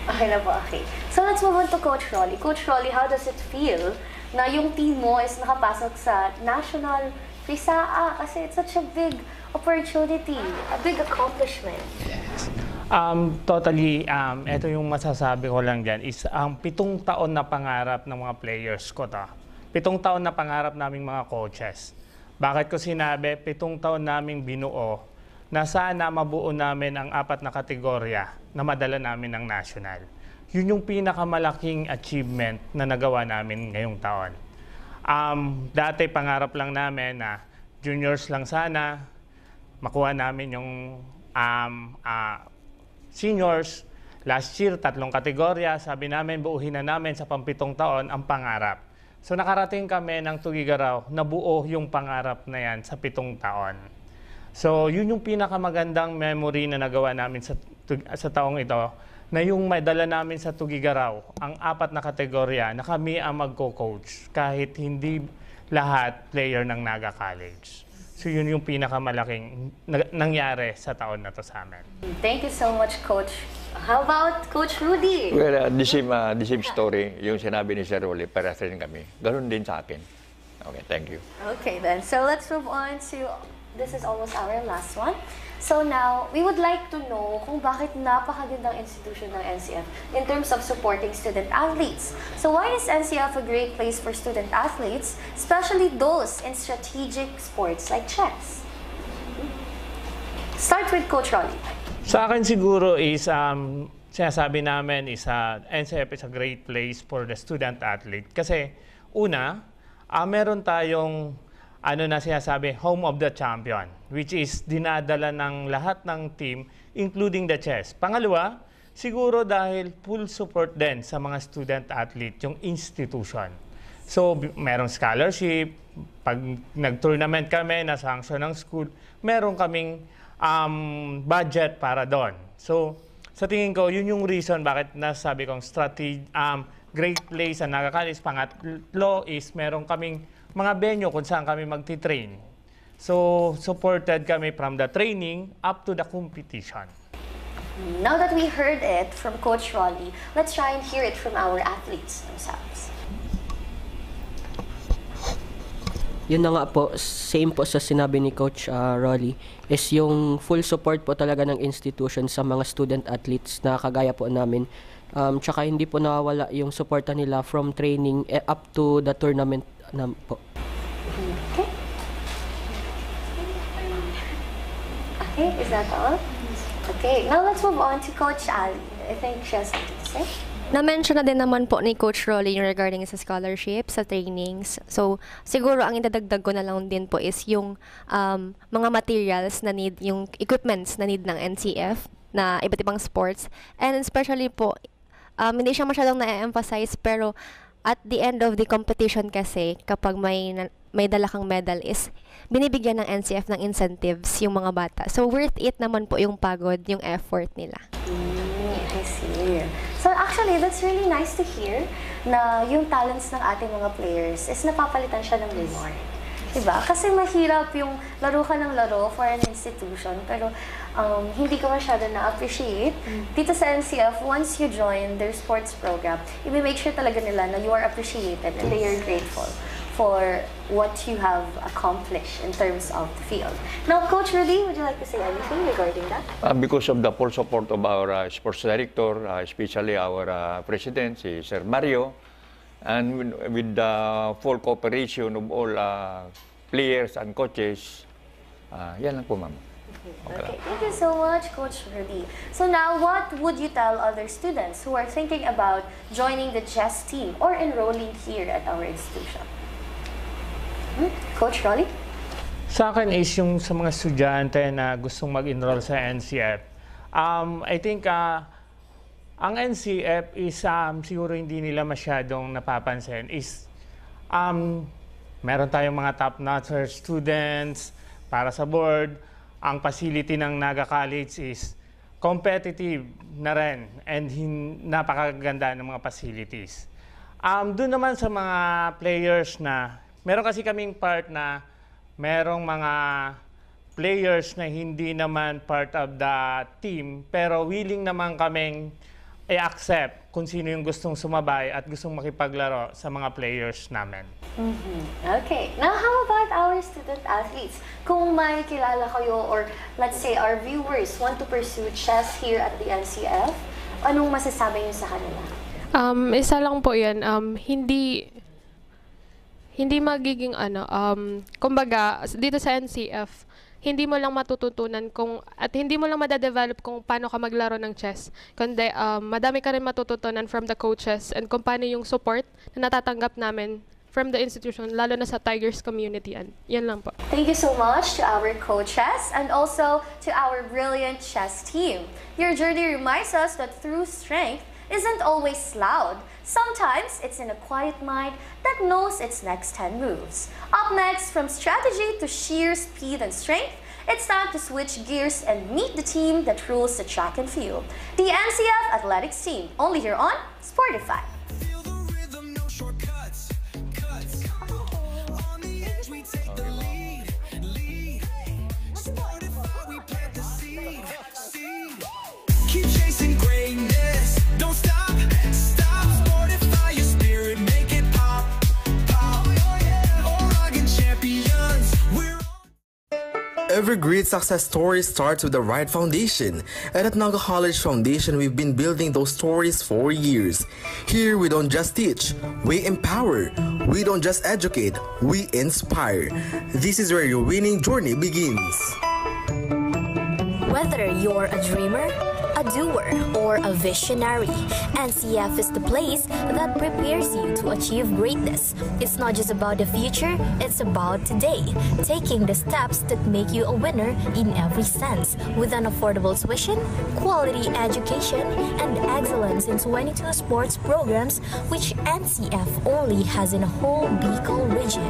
Okay na po, okay. So let's move on to Coach Rolly. Coach Rolly, how does it feel na yung team mo is nakapasok sa National Frisaa? Kasi it's such a big opportunity, a big accomplishment. Totally, ito yung masasabi ko lang dyan is ang 7 taon na pangarap ng mga players ko to. 7 taon na pangarap naming mga coaches. Bakit ko sinabi, 7 taon naming binuo na sana mabuo namin ang 4 na kategorya na madala namin ng national. Yun yung pinakamalaking achievement na nagawa namin ngayong taon. Dati pangarap lang namin na juniors lang sana, makuha namin yung seniors. Last year, 3 kategorya, sabi namin buuhin na namin sa 7 taon ang pangarap. So nakarating kami ng Tugigaraw na buo yung pangarap na yan sa 7 taon. So yun yung pinakamagandang memory na nagawa namin sa taong ito, na yung madala namin sa Tugigaraw, ang 4 na kategorya na kami ang magko-coach kahit hindi lahat player ng Naga College. So yun yung pinakamalaking nangyari sa taon na to sa amin. Thank you so much, Coach. How about Coach Rudy? Well, the same story, yung sinabi ni Sir Rolly, para sa rin kami. Ganun din sa akin. Okay, thank you. Okay then, so let's move on to, this is almost our last one. So now, we would like to know kung bakit napakagandang institution ng NCF in terms of supporting student athletes. So why is NCF a great place for student athletes, especially those in strategic sports like chess? Start with Coach Rolly. Sa akin siguro is, sinasabi namin is NCF is a great place for the student athlete. Kasi una, meron tayong ano na sinasabi, home of the champion, which is dinadala ng lahat ng team, including the chess. Pangalawa, siguro dahil full support din sa mga student-athlete, yung institution. So, merong scholarship, pag nag-tournament kami, na-sanction ng school, meron kaming budget para doon. So, sa tingin ko, yun yung reason bakit nasabi kong great place sa Naga College. Pangatlo is meron kaming mga venue kung saan kami magti-train. So, supported kami from the training up to the competition. Now that we heard it from Coach Rolly, let's try and hear it from our athletes themselves. Yun na nga po, same po sa sinabi ni Coach Rolly, is yung full support po talaga ng institution sa mga student-athletes na kagaya po namin. Tsaka hindi po nawawala yung suporta nila from training up to the tournament na po. Okay. Okay, is that all? Okay, now let's move on to Coach Ali. I think she has something to say. Na-mention na din naman po ni Coach Rolly yung regarding sa scholarship, sa trainings. So, siguro ang idadagdag ko na lang din po is yung mga materials na need, yung equipments na need ng NCF na iba't ibang sports. And especially po, hindi siya masyadong na-emphasize, pero at the end of the competition kasi, kapag may dala kang medal is binibigyan ng NCF ng incentives yung mga bata. So, worth it naman po yung pagod, yung effort nila. I see. So actually, that's really nice to hear na yung talents ng ating mga players is napapalitan siya ng reward. Diba? Kasi mahirap yung laro ka ng laro for an institution, pero hindi ko masyado na-appreciate. Dito sa NCF, once you join their sports program, i-make sure talaga nila na you are appreciated and they are grateful for what you have accomplished in terms of the field. Now, Coach Rudy, would you like to say anything regarding that? Because of the full support of our sports director, especially our president, si Sir Mario, and with the full cooperation of all players and coaches, yan lang po, ma'am. Okay, thank you so much, Coach Rudy. So now, what would you tell other students who are thinking about joining the chess team or enrolling here at our institution? Coach Rolly? Sa akin is yung sa mga estudyante na gustong mag-enroll sa NCF. I think ang NCF is siguro hindi nila masyadong napapansin is meron tayong mga top-notcher students para sa board. Ang facility ng Naga College is competitive na rin and napakaganda ng mga facilities. Doon naman sa mga players na meron kasi kaming part na merong mga players na hindi naman part of the team pero willing naman kaming i-accept kung sino yung gustong sumabay at gustong makipaglaro sa mga players namin. Okay. Now, how about our student athletes? Kung may kilala kayo or let's say our viewers want to pursue chess here at the NCF, anong masasabi niyo sa kanila? Isa lang po yan. Hindi magiging kumbaga dito sa NCF, hindi mo lang matututunan at hindi mo lang madadevelop kung paano ka maglaro ng chess. Kundi madami ka rin matututunan from the coaches and kung paano yung support na natatanggap namin from the institution, lalo na sa Tigers community. Yan lang po. Thank you so much to our coaches and also to our brilliant chess team. Your journey reminds us that true strength isn't always loud. Sometimes it's in a quiet mind that knows its next 10 moves. Up next, from strategy to sheer speed and strength, it's time to switch gears and meet the team that rules the track and field. The NCF Athletics team, only here on Sportify. Keep chasing greatness, don't stop. Sportify your spirit, make it pop, pop. Oregon champions, we're Every great success story starts with the right foundation. And at Naga College Foundation, we've been building those stories for years. Here, we don't just teach, we empower. We don't just educate, we inspire. This is where your winning journey begins. Whether you're a dreamer, a a doer or a visionary, NCF is the place that prepares you to achieve greatness. It's not just about the future, it's about today, taking the steps that make you a winner in every sense, with an affordable tuition, quality education, and excellence in 22 sports programs, which NCF only has in a whole Bicol region.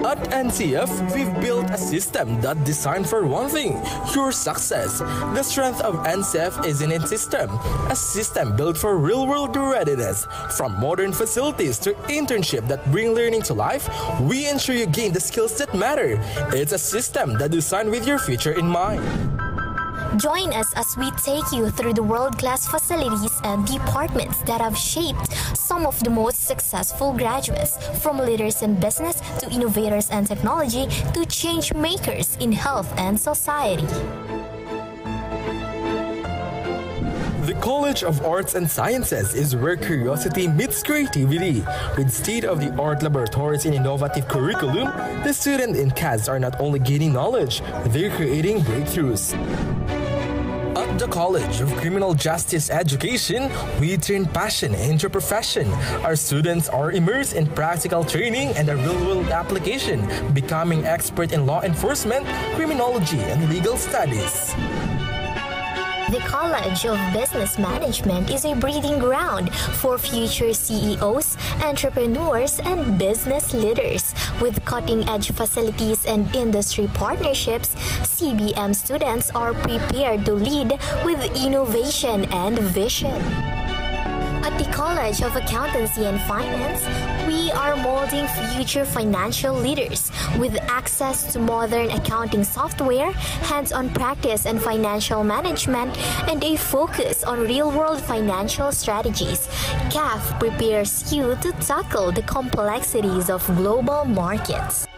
At NCF, we've built a system that's designed for one thing, your success. The strength of NCF is in its system, a system built for real-world readiness. From modern facilities to internship that bring learning to life, we ensure you gain the skills that matter. It's a system that's designed with your future in mind. Join us as we take you through the world-class facilities and departments that have shaped some of the most successful graduates, from leaders in business to innovators and technology to change makers in health and society. The College of Arts and Sciences is where curiosity meets creativity. With state-of-the-art laboratories and innovative curriculum, the students in CAS are not only gaining knowledge, they're creating breakthroughs. At the College of Criminal Justice Education, we turn passion into profession. Our students are immersed in practical training and a real-world application, becoming expert in law enforcement, criminology, and legal studies. The College of Business Management is a breeding ground for future CEOs, entrepreneurs, and business leaders. With cutting-edge facilities and industry partnerships, CBM students are prepared to lead with innovation and vision. At the College of Accountancy and Finance, we are molding future financial leaders with access to modern accounting software, hands-on practice and financial management, and a focus on real-world financial strategies. CAF prepares you to tackle the complexities of global markets.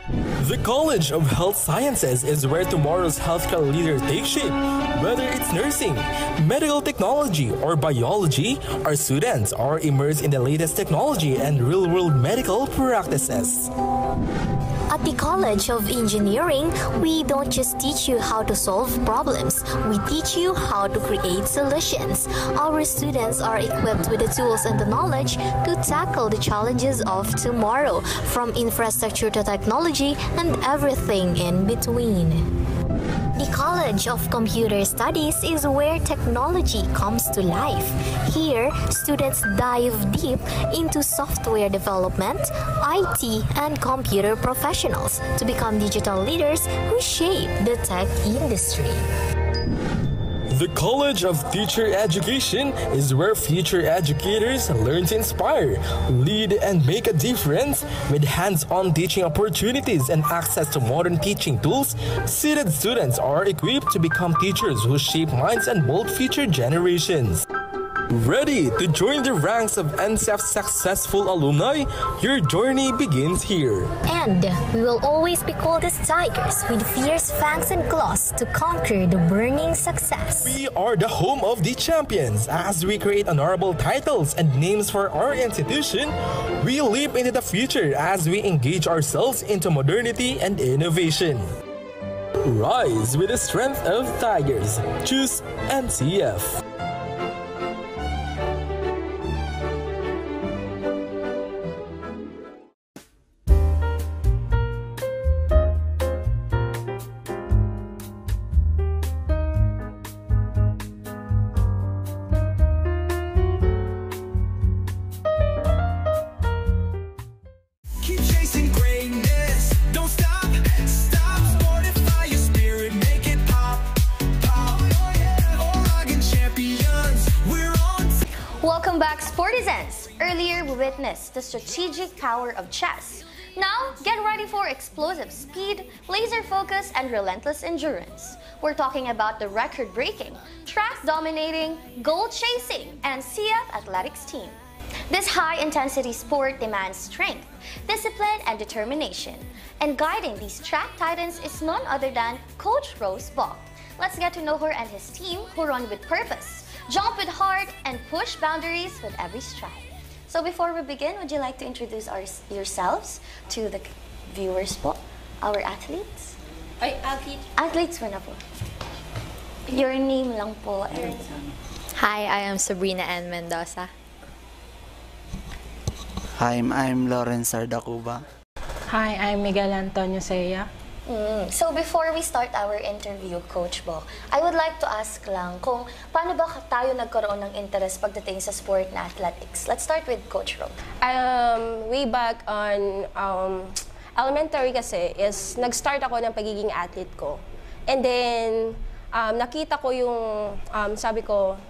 The College of Health Sciences is where tomorrow's healthcare leader takes shape. Whether it's nursing, medical technology, or biology, our students are immersed in the latest technology and real-world medical practices. At the College of Engineering, we don't just teach you how to solve problems, we teach you how to create solutions. Our students are equipped with the tools and the knowledge to tackle the challenges of tomorrow, from infrastructure to technology and everything in between. The College of Computer Studies is where technology comes to life. Here, students dive deep into software development, IT, and computer professionals to become digital leaders who shape the tech industry. The College of Teacher Education is where future educators learn to inspire, lead, and make a difference. With hands-on teaching opportunities and access to modern teaching tools, seated students are equipped to become teachers who shape minds and mold future generations. Ready to join the ranks of NCF's successful alumni? Your journey begins here. And we will always be called as tigers with fierce fangs and claws to conquer the burning success. We are the home of the champions. As we create honorable titles and names for our institution, we leap into the future as we engage ourselves into modernity and innovation. Rise with the strength of tigers. Choose NCF. Keep chasing greatness. Don't stop. Stop. Fortify your spirit. Make it pop. Pop. Oregon champions. We're on. Welcome back, Sportizens! Earlier, we witnessed the strategic power of chess. Now, get ready for explosive speed, laser focus, and relentless endurance. We're talking about the record-breaking, track-dominating, goal-chasing, and CF Athletics team. This high-intensity sport demands strength, discipline, and determination. And guiding these track titans is none other than Coach Rose Bok. Let's get to know her and his team who run with purpose, jump with heart, and push boundaries with every stride. So before we begin, would you like to introduce yourselves to the viewers po, our athletes? Ay, athlete. Athletes po na po. Your name lang po. Hi, I am Sabrina Ann Mendoza. Hi, I'm Lawrence Sardacuba. Hi, I'm Miguel Antonio Seya. So before we start our interview, Coach Bo, I would like to ask lang kung paano ba tayo nagkaroon ng interest pagdating sa sport na athletics? Let's start with Coach Ro. Way back on elementary kasi is nag-start ako ng pagiging athlete ko. And then nakita ko yung sabi ko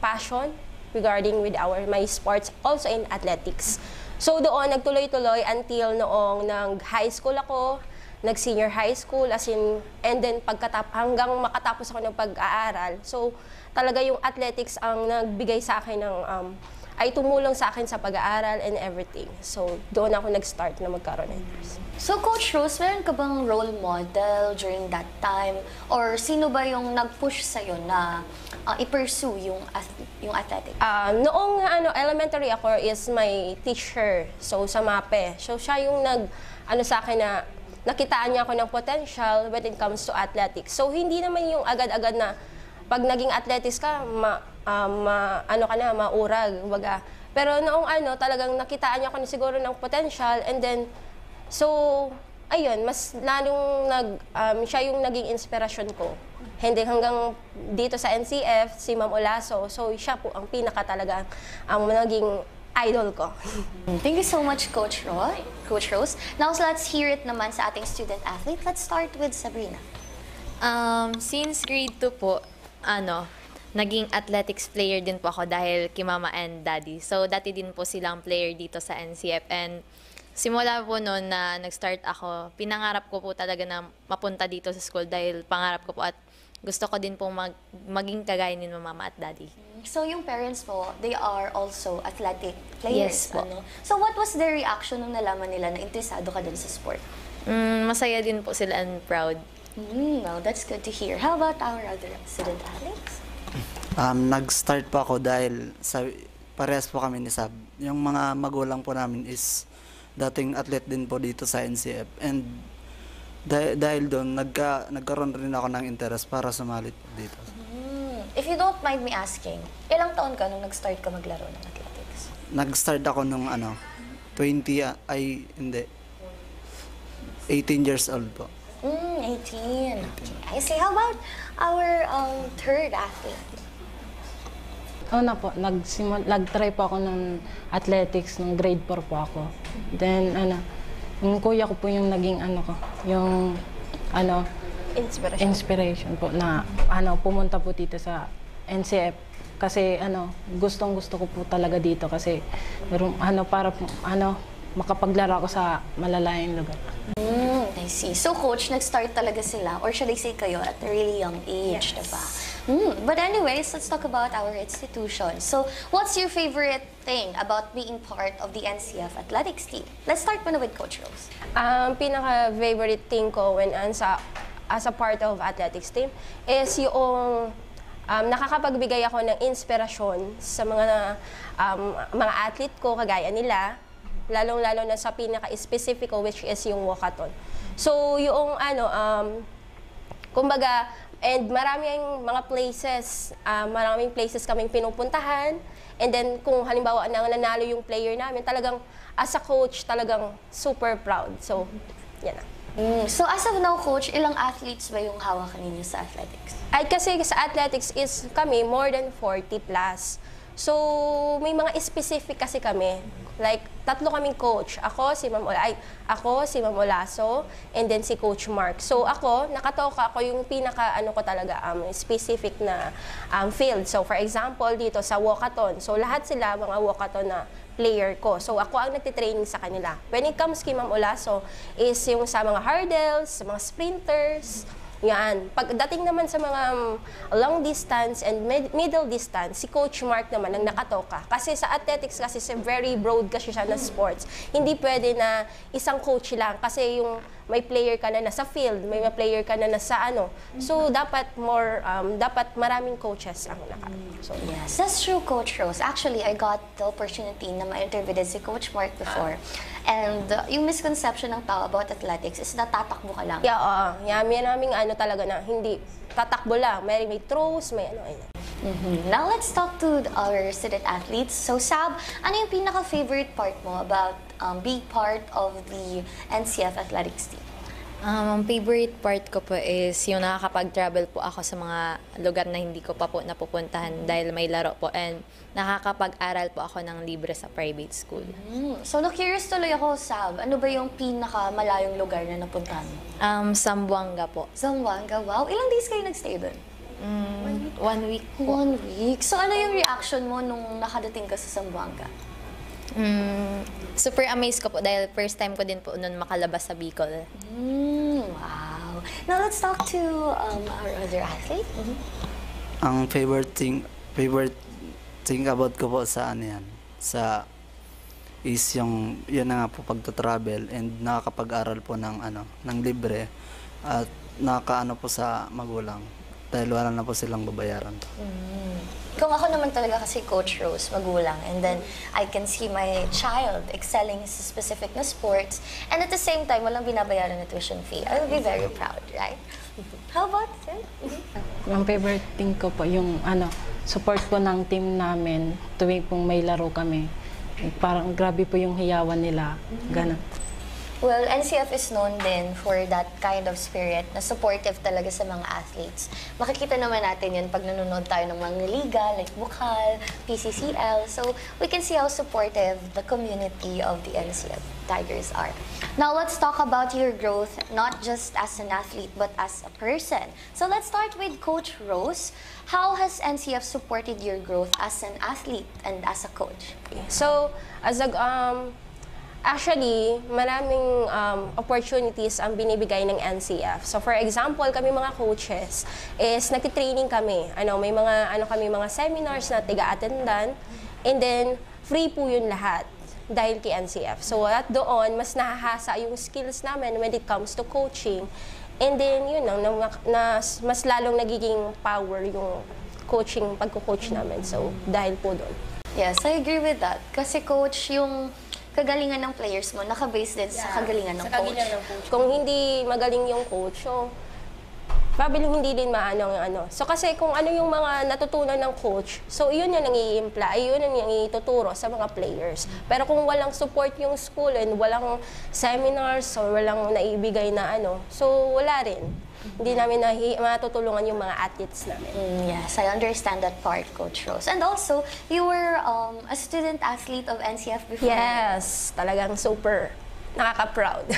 passion regarding with my sports also in athletics. So doon nagtuloy-tuloy until noong nag-high school ako, nag-senior high school, as in, and then hanggang makatapos ako ng pag-aaral. So, talaga yung athletics ang nagbigay sa akin ng, ay tumulong sa akin sa pag-aaral and everything. So, doon ako nag-start na magkaroon ng interest. So, Coach Rose, meron ka bang role model during that time? Or sino ba yung nag-push sa'yo na i-pursue yung athletics? Noong elementary ako is my teacher, so sa MAPE. So, siya yung sa akin na nakitaan niya ako ng potential when it comes to athletics. So, hindi naman yung agad-agad na pag naging athletics ka, maurag, baga. Pero noong talagang nakitaan niya ako siguro ng potential, and then, so, ayun, mas lalong siya yung naging inspirasyon ko. Hindi hanggang dito sa NCF, si Ma'am Olaso, so siya po ang pinaka talaga ang naging idol ko. Thank you so much, Coach Rose. Now, let's hear it naman sa ating student athlete. Let's start with Sabrina. Since grade 2 po, naging athletics player din po ako dahil kay Mama and Daddy. So, dati din po silang player dito sa NCF. And simula po noon na nag-start ako, pinangarap ko po talaga na mapunta dito sa school dahil pangarap ko po at gusto ko din po maging kagaya ni Mama at Daddy. So, yung parents mo, they are also athletic players, Yes po. So, what was their reaction nung nalaman nila na interesado ka din sa sport? Masaya din po sila and proud. Well, that's good to hear. How about our other student athletes? Nag-start po ako dahil parehas po kami ni Sab. Yung mga magulang po namin is dating athlete din po dito sa NCF. And dahil doon, nagkaroon rin ako ng interest para sumali dito. If you don't mind me asking, ilang taon ka nung nag-start ka maglaro ng athletics? Nag-start ako nung 18 years old po. 18. I see. How about our third athlete? Nag-try po ako ng athletics nung grade 4 po ako. Then, yung kuya ko po yung naging inspiration po na pumunta po dito sa NCF kasi gustong-gusto ko po talaga dito kasi para makapaglaro ako sa malalayang lugar. I see. So, Coach, nag-start talaga sila, or should I say kayo, at a really young age, diba? But anyways, let's talk about our institution. So, what's your favorite thing about being part of the NCF athletics team? Let's start muna with Coach Rose. Pinaka-favorite thing ko when as a part of athletics team is yung nakakapagbigay ako ng inspirasyon sa mga athlete ko kagaya nila, lalong-lalo na sa pinaka-specific ko, which is yung walkathon. So yung kumbaga, and maraming places kaming pinupuntahan, and then kung halimbawa nanalo yung player namin, talagang as a coach, talagang super proud. So, yan na. So, as of now, Coach, ilang athletes ba yung hawakan ninyo sa athletics? Ay, kasi sa athletics is kami more than 40 plus. So, may mga specific kasi kami. Like, 3 kaming coach. Ako, si Ma'am Olaso, and then si Coach Mark. So, nakatoka ako yung pinaka, specific na field. So, for example, dito sa walkathon. So, lahat sila mga walkathon na player ko. So, ako ang nagtitraining sa kanila. When it comes kay Ma'am Olaso, is yung sa mga hurdles, sa mga sprinters, yan. Pagdating naman sa mga long distance and middle distance, si Coach Mark naman ang nakatoka. Kasi sa athletics kasi very broad kasi siya na sports. Hindi pwede na isang coach lang kasi yung may player ka na nasa field, may player ka na nasa ano. So, dapat dapat maraming coaches ang So, Yes, that's true, Coach Rose. Actually, I got the opportunity na ma-interview din si Coach Mark before. And yung misconception ng tao about athletics is na tatakbo ka lang. Yeah, may naming ano talaga na hindi tatakbo lang. May throws, may ano. Now let's talk to our student athletes. So Sab, ano yung pinaka-favorite part mo about being part of the NCF athletics team? Ang favorite part ko po is yung nakakapag-travel po ako sa mga lugar na hindi ko pa po napupuntahan dahil may laro po, and nakakapag-aral po ako ng libre sa private school. So na-curious tuloy ako, Sab, ano ba yung pinaka-malayong lugar na napuntahan mo? Zamboanga po. Zamboanga, wow. Ilang days kayo nag-stay doon? 1 week po. 1 week? So ano yung reaction mo nung nakadating ka sa Zamboanga? Super amazed ko po dahil first time ko din po noon makalabas sa Bicol. Wow. Now let's talk to our other athlete. Ang favorite thing about ko po sa ano yan, is yung yun na nga po pagta-travel and nakakapag-aral po ng libre at nakakaano po sa magulang dahil wala na po silang babayaran. Kung ako naman talaga kasi Coach Rose, magulang, and then I can see my child excelling sa specific na sports, and at the same time, walang binabayaran na tuition fee. I will be very proud, right? How about you? Ang favorite thing ko po, yung support po ng team namin tuwing pong may laro kami. Parang grabe po yung hiyawan nila. Ganun. Well, NCF is known din for that kind of spirit na supportive talaga sa mga athletes. Makikita naman natin yun pag nanonood tayo ng mga liga like Bukal, PCCL. So we can see how supportive the community of the NCF Tigers are. Now let's talk about your growth, not just as an athlete but as a person. So let's start with Coach Rose. How has NCF supported your growth as an athlete and as a coach? So, as a actually, maraming opportunities ang binibigay ng NCF. So for example, kami mga coaches is nagti-training kami. May mga seminars na tiga-attendan, and then free po yun lahat dahil kay NCF. So at doon, mas nahahasa yung skills namin when it comes to coaching. And then yun mas lalong nagiging power yung pagko-coach namin. So dahil po doon. Yes, I agree with that. Kasi coach, yung kagalingan ng players mo, nakabase din sa kagalingan ng coach. Kung hindi magaling yung coach, so probably hindi din maano yung So kasi kung ano yung mga natutunan ng coach, so yun yung i-imply, yun yung ituturo sa mga players. Pero kung walang support yung school and walang seminars or walang naibigay na so wala rin. Hindi namin matutulungan yung mga athletes namin. Yes, I understand that part, Coach Rose. And also, you were a student athlete of NCF before. Yes, talagang super nakaka-proud.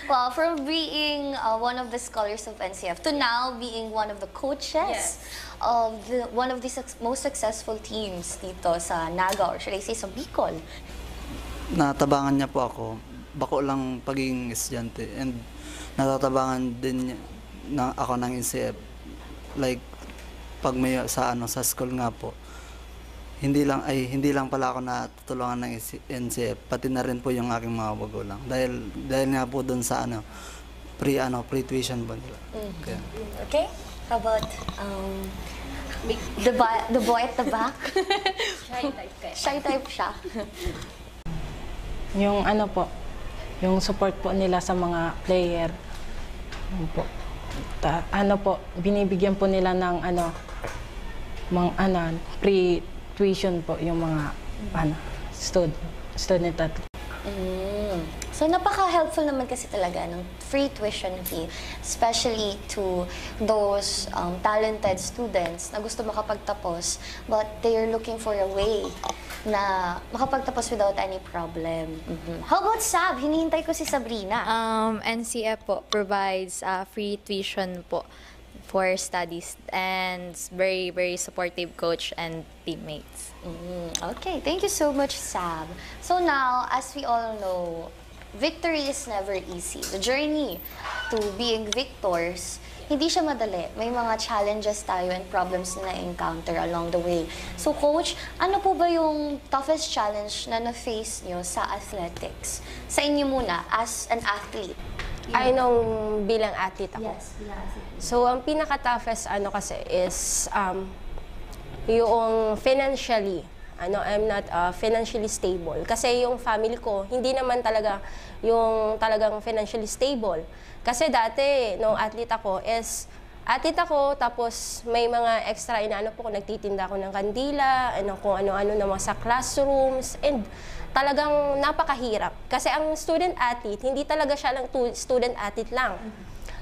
Well, from being one of the scholars of NCF to now being one of the coaches of one of the most successful teams dito sa Naga, or should I say sa Bicol. Natabangan niya po ako. Bako lang pagiging estudyante, and natatabangan din ako ng NCF. Like pag may sa school nga po, hindi lang pala ako natutulungan ng NCF, pati na rin po yung aking mga magulang. Dahil nga po doon sa pre-tuition po nila. Okay. How about the boy at the back? Shy type siya. Yung yung support po nila sa mga player. Binibigyan po nila ng pre-tuition po yung mga student at. So napaka-helpful naman kasi talaga ng free tuition fee, especially to those talented students na gusto makapagtapos but they are looking for a way na makapagtapos without any problem. How about Sab? Hinihintay ko si Sabrina. NCF po provides free tuition po for studies and very, very supportive coach and teammates. Okay, thank you so much, Sab. So now, as we all know, victory is never easy. The journey to being victors, hindi siya madali. May mga challenges tayo and problems na encounter along the way. So coach, ano po ba yung toughest challenge na na-face nyo sa athletics? Sa inyo muna, as an athlete. Ay, nung bilang athlete ako. Yes, bilang athlete. So, ang pinaka-toughest kasi is yung financially. I'm not financially stable. Kasi yung family ko, hindi naman talaga yung talagang financially stable. Kasi dati, nung athlete ako, tapos may mga extra inaano po, nagtitinda ako ng kandila, kung ano-ano naman sa classrooms, and talagang napakahirap. Kasi ang student athlete, hindi talaga siya lang student athlete lang.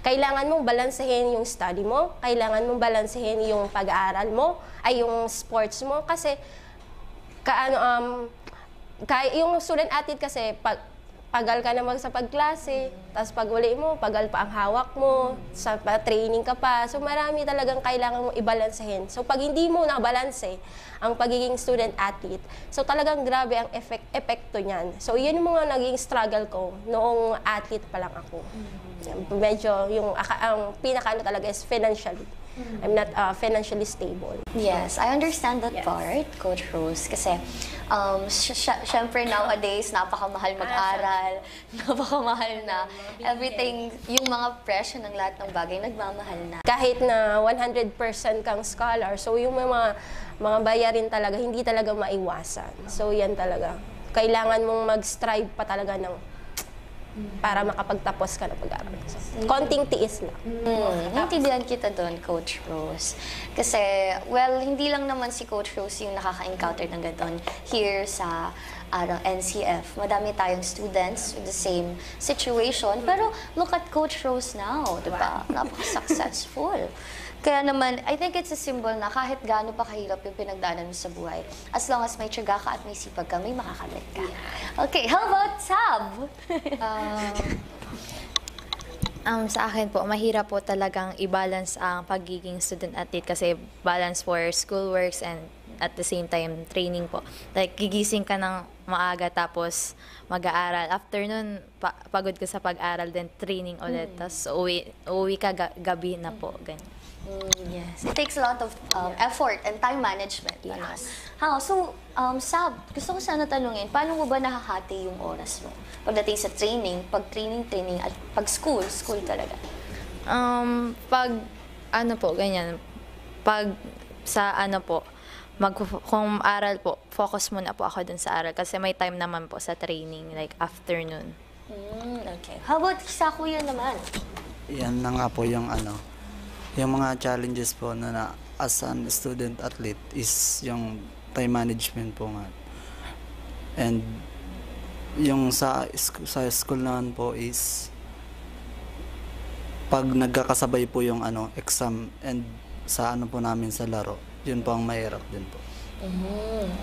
Kailangan mong balansehin yung study mo, kailangan mong balansehin yung pag-aaral mo, ay yung sports mo, kasi yung student athlete kasi pagal ka naman sa pagklase, tapos pag uli mo, pagal pa ang hawak mo, sa training ka pa. So marami talagang kailangan mong ibalansehin. So pag hindi mo nabalanse ang pagiging student athlete, so talagang grabe ang epekto niyan. So yun yung mga naging struggle ko noong athlete pa lang ako. Medyo ang pinaka talaga is financially. I'm not financially stable. Yes, I understand that part, Coach Rose. Kasi, syempre nowadays, napakamahal mag-aral, napakamahal na everything, yung mga presyo ng lahat ng bagay, nagmamahal na. Kahit na 100% kang scholar, so yung mga bayarin talaga, hindi talaga maiwasan. So yan talaga. Kailangan mong mag-strive pa talaga para makapagtapos ka ng pag-aaral. So, konting tiis lang. Naintindihan kita doon, Coach Rose. Kasi, well, hindi lang naman si Coach Rose yung nakaka-encounter ng ganun here sa NCF. Madami tayong students with the same situation. Pero look at Coach Rose now, di ba? Napaka-successful. Kaya naman, I think it's a symbol na kahit gaano pa kahirap yung pinagdaanan mo sa buhay, as long as may tiyaga ka at may sipag ka, may makakamit ka. Okay, how about Sab? Sa akin po, mahirap po talagang i-balance ang pagiging student athlete kasi balance for schoolworks and at the same time training po. Like, gigising ka ng maaga tapos mag-aaral. After nun, pagod ka sa pag-aral, then training ulit. Tapos uwi ka gabi na po. Ganyan. Yes. It takes a lot of effort and time management. Yes. So, Sab, gusto ko sana tanungin, paano mo ba nahahati yung oras mo? Pagdating sa training, pag-training, at pag-school talaga? Ganyan. Pag sa kung aral po, focus muna po ako dun sa aral kasi may time naman po sa training, like afternoon. Okay. How about sa kuya naman? Yan na nga po yung yung mga challenges po na as an student athlete is yung time management po nga. And yung sa school naman po is pag nagkakasabay po yung exam and sa po namin sa laro, yun po ang mahirap din po.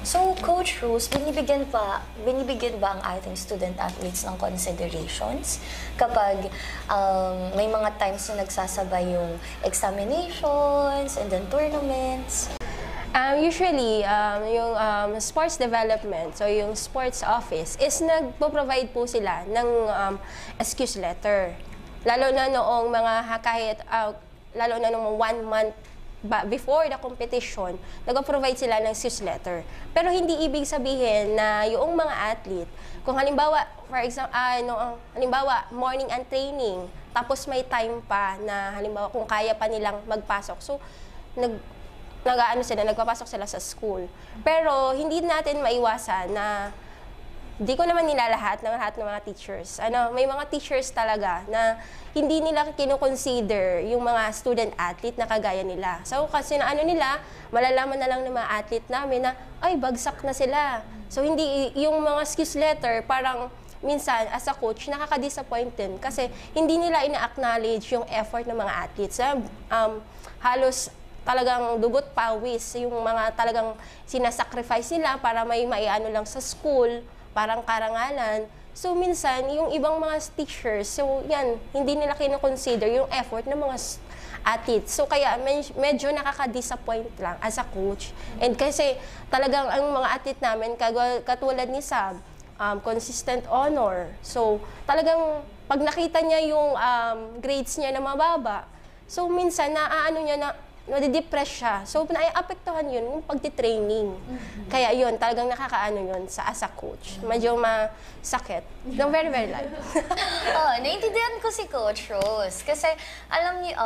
So, Coach Rose, binibigyan ba ang ating student athletes ng considerations kapag may mga times na nagsasabay yung examinations and then tournaments? Usually, yung sports development, so yung sports office, is nagpo-provide po sila ng excuse letter. Lalo na noong lalo na noong 1 month before the competition, nag-provide sila ng excuse letter. Pero hindi ibig sabihin na yung mga athlete, kung halimbawa, for example, halimbawa, morning and training, tapos may time pa na halimbawa kung kaya pa nilang magpasok. So, nagpapasok sila sa school. Pero hindi natin maiwasan na di ko naman lahat ng mga teachers. May mga teachers talaga na hindi nila kino-consider yung mga student athlete na kagaya nila. So kasi malalaman na lang ng mga athlete namin na ay bagsak na sila. So hindi yung mga excuse letter parang minsan as a coach nakaka-disappoint din kasi hindi nila ina-acknowledge yung effort ng mga athletes. Halos talagang dugot pawis yung mga talagang sinasacrifice nila para may maiano lang sa school, parang karangalan. So, minsan, yung ibang mga teachers, so yan, hindi nila kino-consider yung effort ng mga athletes. So, kaya medyo nakaka-disappoint lang as a coach. And kasi talagang ang mga athlete namin, katulad ni Sab, consistent honor. So, talagang pag nakita niya yung grades niya na mababa, so minsan, nadidepress siya. So, naiapektuhan yun yung pagtitraining. Kaya yun, talagang nakakaano yun as a coach. Medyo masakit. No, very, very light. Naiintindihan ko si Coach Rose. Kasi, alam niyo,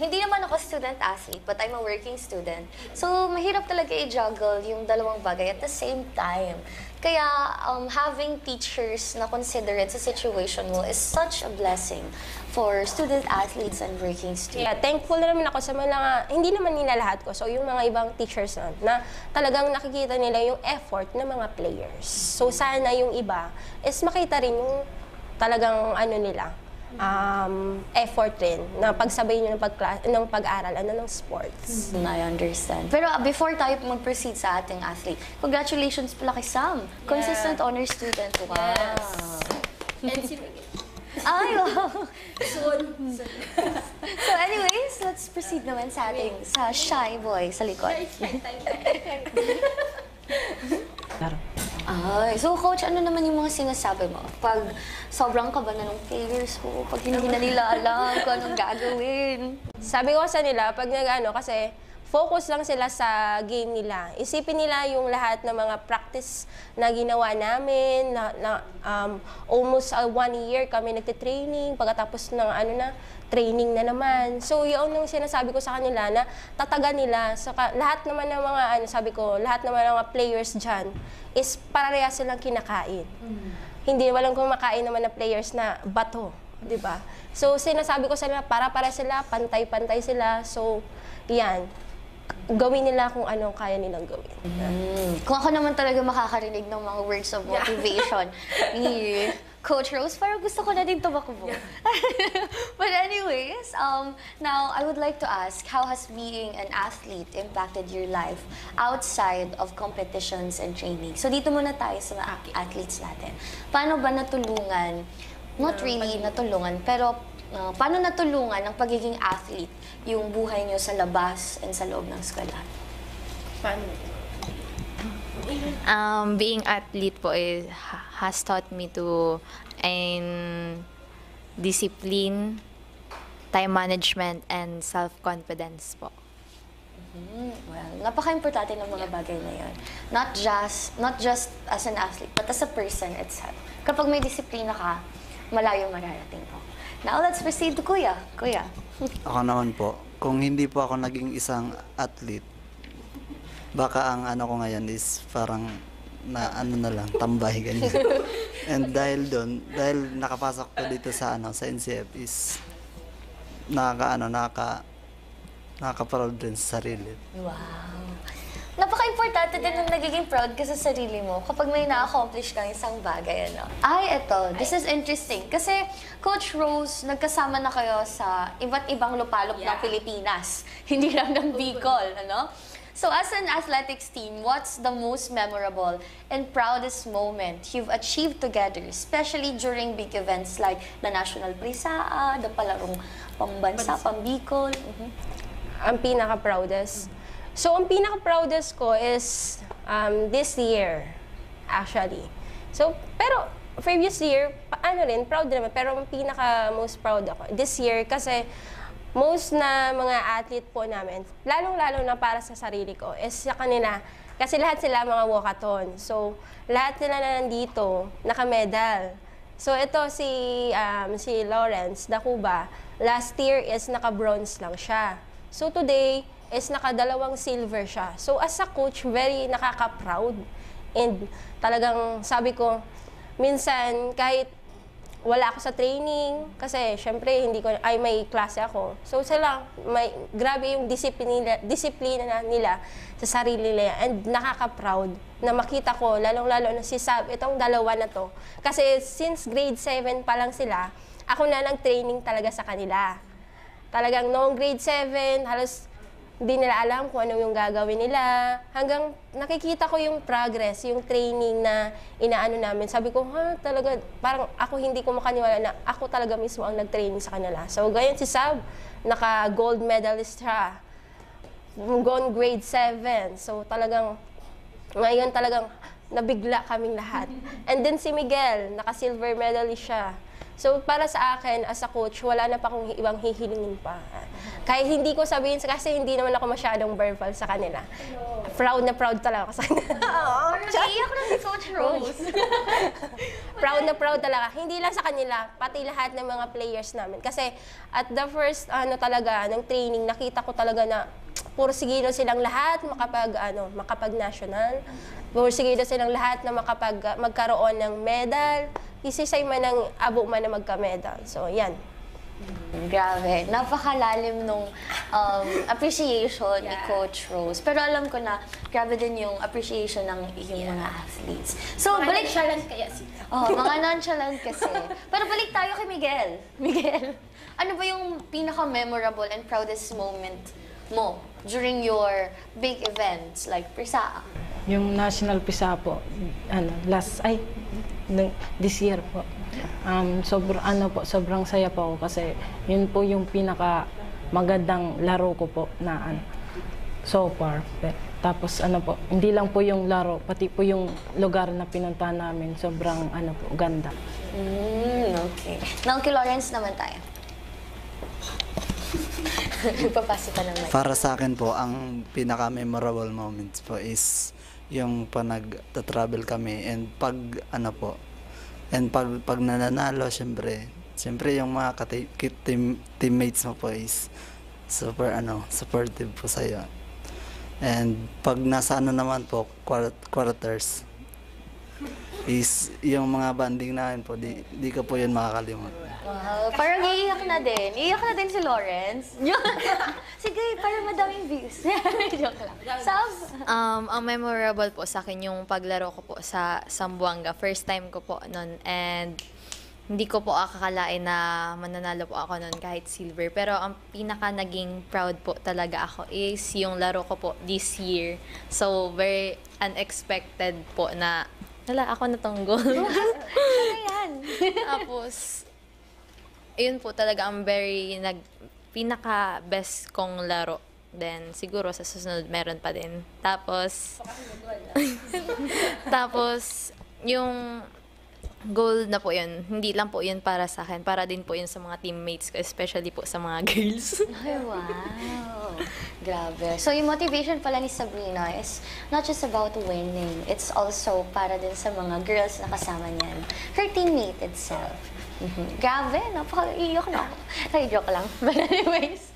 hindi naman ako student-athlete, but I'm a working student. So, mahirap talaga i-juggle yung dalawang bagay at the same time. Kaya, having teachers na considerate sa situation mo is such a blessing for student-athletes and working students. Yeah, thankful na naman ako sa mga, hindi naman nila lahat ko, so yung mga ibang teachers na talagang nakikita nila yung effort ng mga players. So sana yung iba is makita rin yung talagang nila, effort rin na pagsabay nyo ng pag-aral, ng sports. I understand. Pero before tayo mag-proceed sa ating athlete, congratulations pala kay Sam. Consistent honor student. Wow. Yes. And si Miguel. Ay, wow. Soon. So anyways, let's proceed naman sa ating, sa shy boy sa likod. Ay, so coach, ano naman yung mga sinasabi mo? Pag sobrang kaba na ng players mo, pag hindi na nila alam kung anong gagawin. Sabi ko sa nila, pag kasi focus lang sila sa game nila. Isipin nila yung lahat ng mga practice na ginawa namin, almost 1 year kami nagtitraining, pagkatapos ng training na naman. So, yun yung sinasabi ko sa kanila na tatagan nila. So, lahat naman ng mga, lahat naman ng mga players dyan is parehas silang kinakain. Hindi walang kumakain naman na players na bato, di ba? So, sinasabi ko sa nila, para sila, pantay-pantay sila. So, yan. Gawin nila kung anong kaya nilang gawin. Kung ako naman talaga makakarinig ng mga words of motivation ni Coach Rose, parang gusto ko na din tumakbo. But anyways, now I would like to ask, how has being an athlete impacted your life outside of competitions and training? So dito muna tayo sa mga athletes natin. Paano ba natulungan, not really natulungan, pero paano natulungan ng pagiging athlete yung buhay niyo sa labas and sa loob ng eskwelahan? Paano? Being athlete po has taught me to discipline, time management, and self-confidence po. Well, napaka-importante ng mga bagay na yun. Not just as an athlete, but as a person itself. Kapag may disiplina ka, malayo mararating po. Now, let's proceed to Kuya. Kuya. Ako naman po, kung hindi po ako naging isang athlete, baka ang ko ngayon is parang na lang, tambay ganyan. And dahil nakapasok ko dito sa NCF is nakaka-proud din sa sarili. Wow. Napaka-importante din ng nagiging proud ka sa sarili mo kapag may na-accomplish kang isang bagay, Ay, eto, this is interesting. Kasi, Coach Rose, nagkasama na kayo sa iba't ibang lupalop ng Pilipinas. Hindi lang ng Bicol, So, as an athletics team, what's the most memorable and proudest moment you've achieved together, especially during big events like the National Prisaa, the palarong pambansa, pambicol? Ang pinaka-proudest. So, ang pinaka-proudest ko is this year, actually. So, pero previous year, proud naman. Pero ang pinaka-most proud ako this year kasi most na mga athlete po namin, lalong-lalo na para sa sarili ko, is sa kanila. Kasi lahat sila mga walkathon. So, lahat sila na nandito, naka-medal. So, ito si Lawrence Dacuba, last year is naka-bronze lang siya. So, today is naka-2 silver siya. So, as a coach, very nakaka-proud. And talagang sabi ko, minsan kahit wala ako sa training, kasi syempre may klase ako. So sila, grabe yung disiplina nila sa sarili nila and nakaka-proud na makita ko, lalong-lalo na si Sab, itong dalawa na to. Kasi since grade 7 pa lang sila, ako na nag-training talaga sa kanila. Talagang noong grade 7, halos hindi nila alam kung ano yung gagawin nila. Hanggang nakikita ko yung progress, yung training na inaano namin. Sabi ko, talaga, parang ako hindi ko makaniwala na ako talaga mismo ang nag-training sa kanila. So, ganyan si Sab, naka-gold medalist siya. Gone grade 7. So, talagang, ngayon talagang nabigla kaming lahat. And then si Miguel, naka-silver medalist siya. So para sa akin, as a coach, wala na pa akong ibang hihilingin pa. Kahit hindi ko sabihin, kasi hindi naman ako masyadong verbal sa kanila. Proud na proud talaga ako sa kanila. Iyak na si Coach Rose. Proud na proud talaga. Hindi lang sa kanila, pati lahat ng mga players namin. Kasi at the first talaga ng training, nakita ko talaga na puro sigilo silang lahat makapag-national. Puro sigilo silang lahat na magkaroon ng medal. Isisay man ng abo man na magka-medal. So, yan. Grabe. Napakalalim nung appreciation ni Coach Rose. Pero alam ko na grabe din yung appreciation ng yung mga athletes. So, Mga nonchalant kaya sila. Mga nonchalant kasi. Pero balik tayo kay Miguel. Miguel, ano ba yung pinaka-memorable and proudest moment mo during your big events like PISA? Yung National PISA po, this year po. Sobrang saya po ako kasi yun po yung pinaka magandang laro ko po na so far. Tapos hindi lang po yung laro, pati po yung lugar na pinuntahan namin, sobrang ganda. Okay. Now, kay Lawrence naman tayo. Papasok ka naman. Para sa akin po, ang pinaka-memorable moments po is yung nag-travel kami and pag nananalo, syempre yung mga teammates mo po is super supportive po sa'yo. And pag nasa naman po, quarters, is yung mga banding namin po, di ko po yun makakalimutan. Wow, parang iiyak na din. Iiyak na din si Lawrence. Sige, parang madaming views. Joke lang. Sab? Ang memorable po sa akin yung paglaro ko po sa Zamboanga. First time ko po nun. And hindi ko po akakalain na mananalo po ako nun kahit silver. Pero ang pinaka naging proud po talaga ako is yung laro ko po this year. So, very unexpected po na ako natong goal. Ano yan? Tapos, yun po talaga ang pinaka-best kong laro. Then, siguro sa susunod meron pa din. Tapos, yung goal na po yun, hindi lang po yun para sa akin, para din po yun sa mga teammates ko, especially po sa mga girls. Ay, wow. Grabe. So, yung motivation pala ni Sabrina is not just about winning. It's also para din sa mga girls na kasama niyan. Her teammate itself. Grabe, napaka-iyak na ako. Ay, joke lang. But anyways,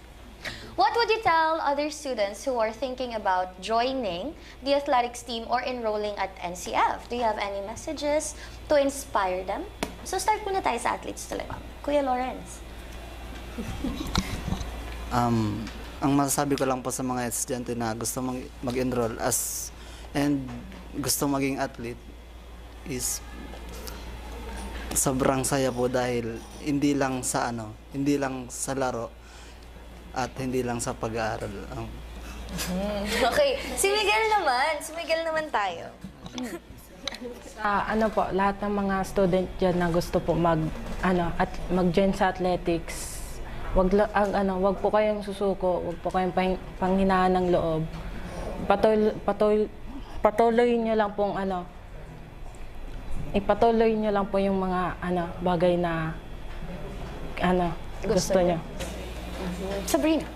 what would you tell other students who are thinking about joining the athletics team or enrolling at NCF? Do you have any messages to inspire them? So, start muna tayo sa athletes talaga. Kuya Lawrence. Ang masasabi ko lang po sa mga estudyante na gusto mag-enroll and gusto maging athlete is sobrang saya po dahil hindi lang sa laro at hindi lang sa pag-aaral. Okay, si Miguel naman tayo. Lahat ng mga student dyan na gusto po mag-join sa athletics, wag po kayong susuko, wag po kayong panghinaan ng loob. Patuloy niyo lang pong ipatuloy niyo lang po yung mga bagay na gusto niyo. Sabrina.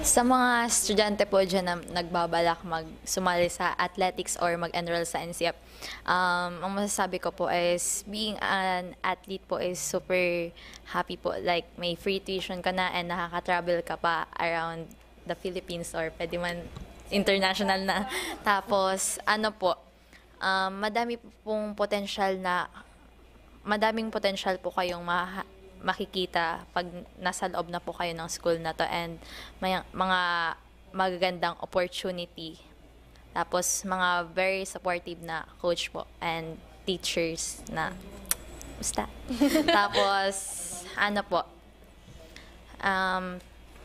Sa mga estudyante po dyan na nagbabalak sumali sa athletics or mag-enroll sa NCF, ang masasabi ko po is being an athlete po is super happy po. Like, may free tuition ka na and nakaka-travel ka pa around the Philippines or pwede man international na. Tapos, madaming potential po kayong makikita pag nasa loob na po kayo ng school na to and mga magagandang opportunity. Tapos mga very supportive na coach po and teachers na basta. Tapos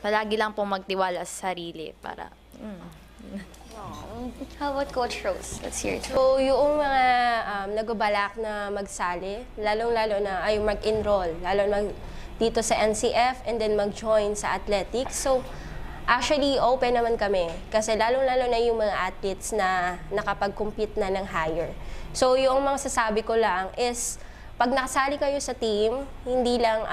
palagi lang po magtiwala sa sarili para How about Coach Rose? Let's hear it. So, yung mga nagbabalak na magsali, lalong-lalo na ay mag-enroll, dito sa NCF and then mag-join sa athletics. So, actually, open naman kami. Kasi lalong-lalo na yung mga athletes na nakapag-compete na ng higher. So, yung mga sasabi ko lang is, pag nakasali kayo sa team, hindi lang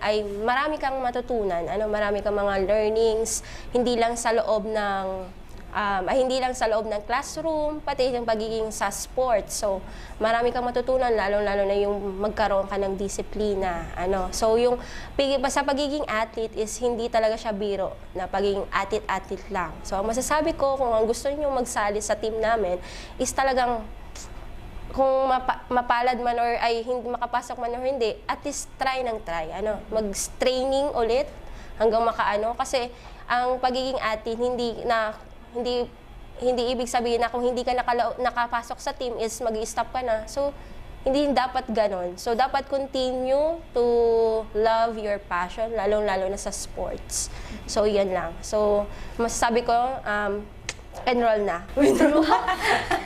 ay marami kang matutunan, marami kang mga learnings, hindi lang sa loob ng classroom, pati yung pagiging sa sports. So, marami kang matutunan, lalo-lalo na yung magkaroon ka ng disiplina. So, sa pagiging athlete is hindi talaga siya biro na pagiging athlete lang. So, ang masasabi ko, kung ang gusto niyo magsali sa team namin, is talagang kung mapalad man or ay hindi makapasok man or hindi, at least try. Mag-training ulit hanggang makaano. Kasi ang pagiging athlete, hindi ibig sabihin na kung hindi ka nakapasok sa team is mag-i-stop ka na. So, hindi dapat ganon. So, dapat continue to love your passion, lalong-lalo na sa sports. So, yan lang. So, masasabi ko, enroll na.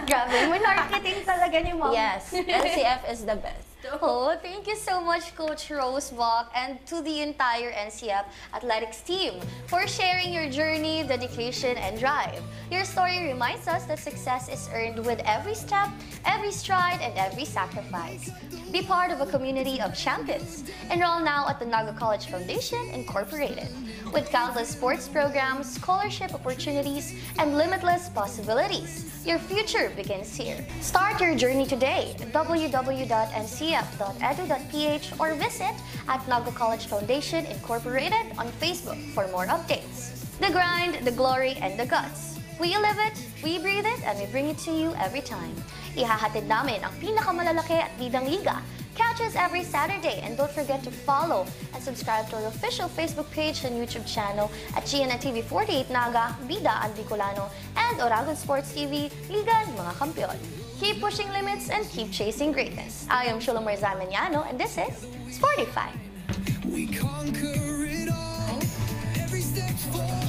Grabe, marketing talaga ni Mom. Yes, NCF is the best. Oh, thank you so much, Coach Rose Bach, and to the entire NCF athletics team for sharing your journey, dedication, and drive. Your story reminds us that success is earned with every step, every stride, and every sacrifice. Be part of a community of champions. Enroll now at the Naga College Foundation, Incorporated. With countless sports programs, scholarship opportunities, and limitless possibilities, your future begins here. Start your journey today at www.ncf.edu.ph or visit at Naga College Foundation Incorporated on Facebook for more updates. The grind, the glory, and the guts. We live it, we breathe it, and we bring it to you every time. Ihahatid namin ang pinakamalalaki at bidang liga. Catch us every Saturday, and don't forget to follow and subscribe to our official Facebook page and YouTube channel at GNN TV 48 Naga, Bida ang Bicolano, and Oragon Sports TV, Liga ng mga Kampiyon. Keep pushing limits and keep chasing greatness. I am Shulomar Zamaniano, and this is Sportify. We conquer it all. Every step forward.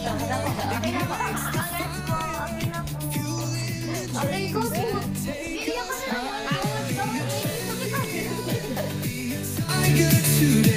Okay, go. I get to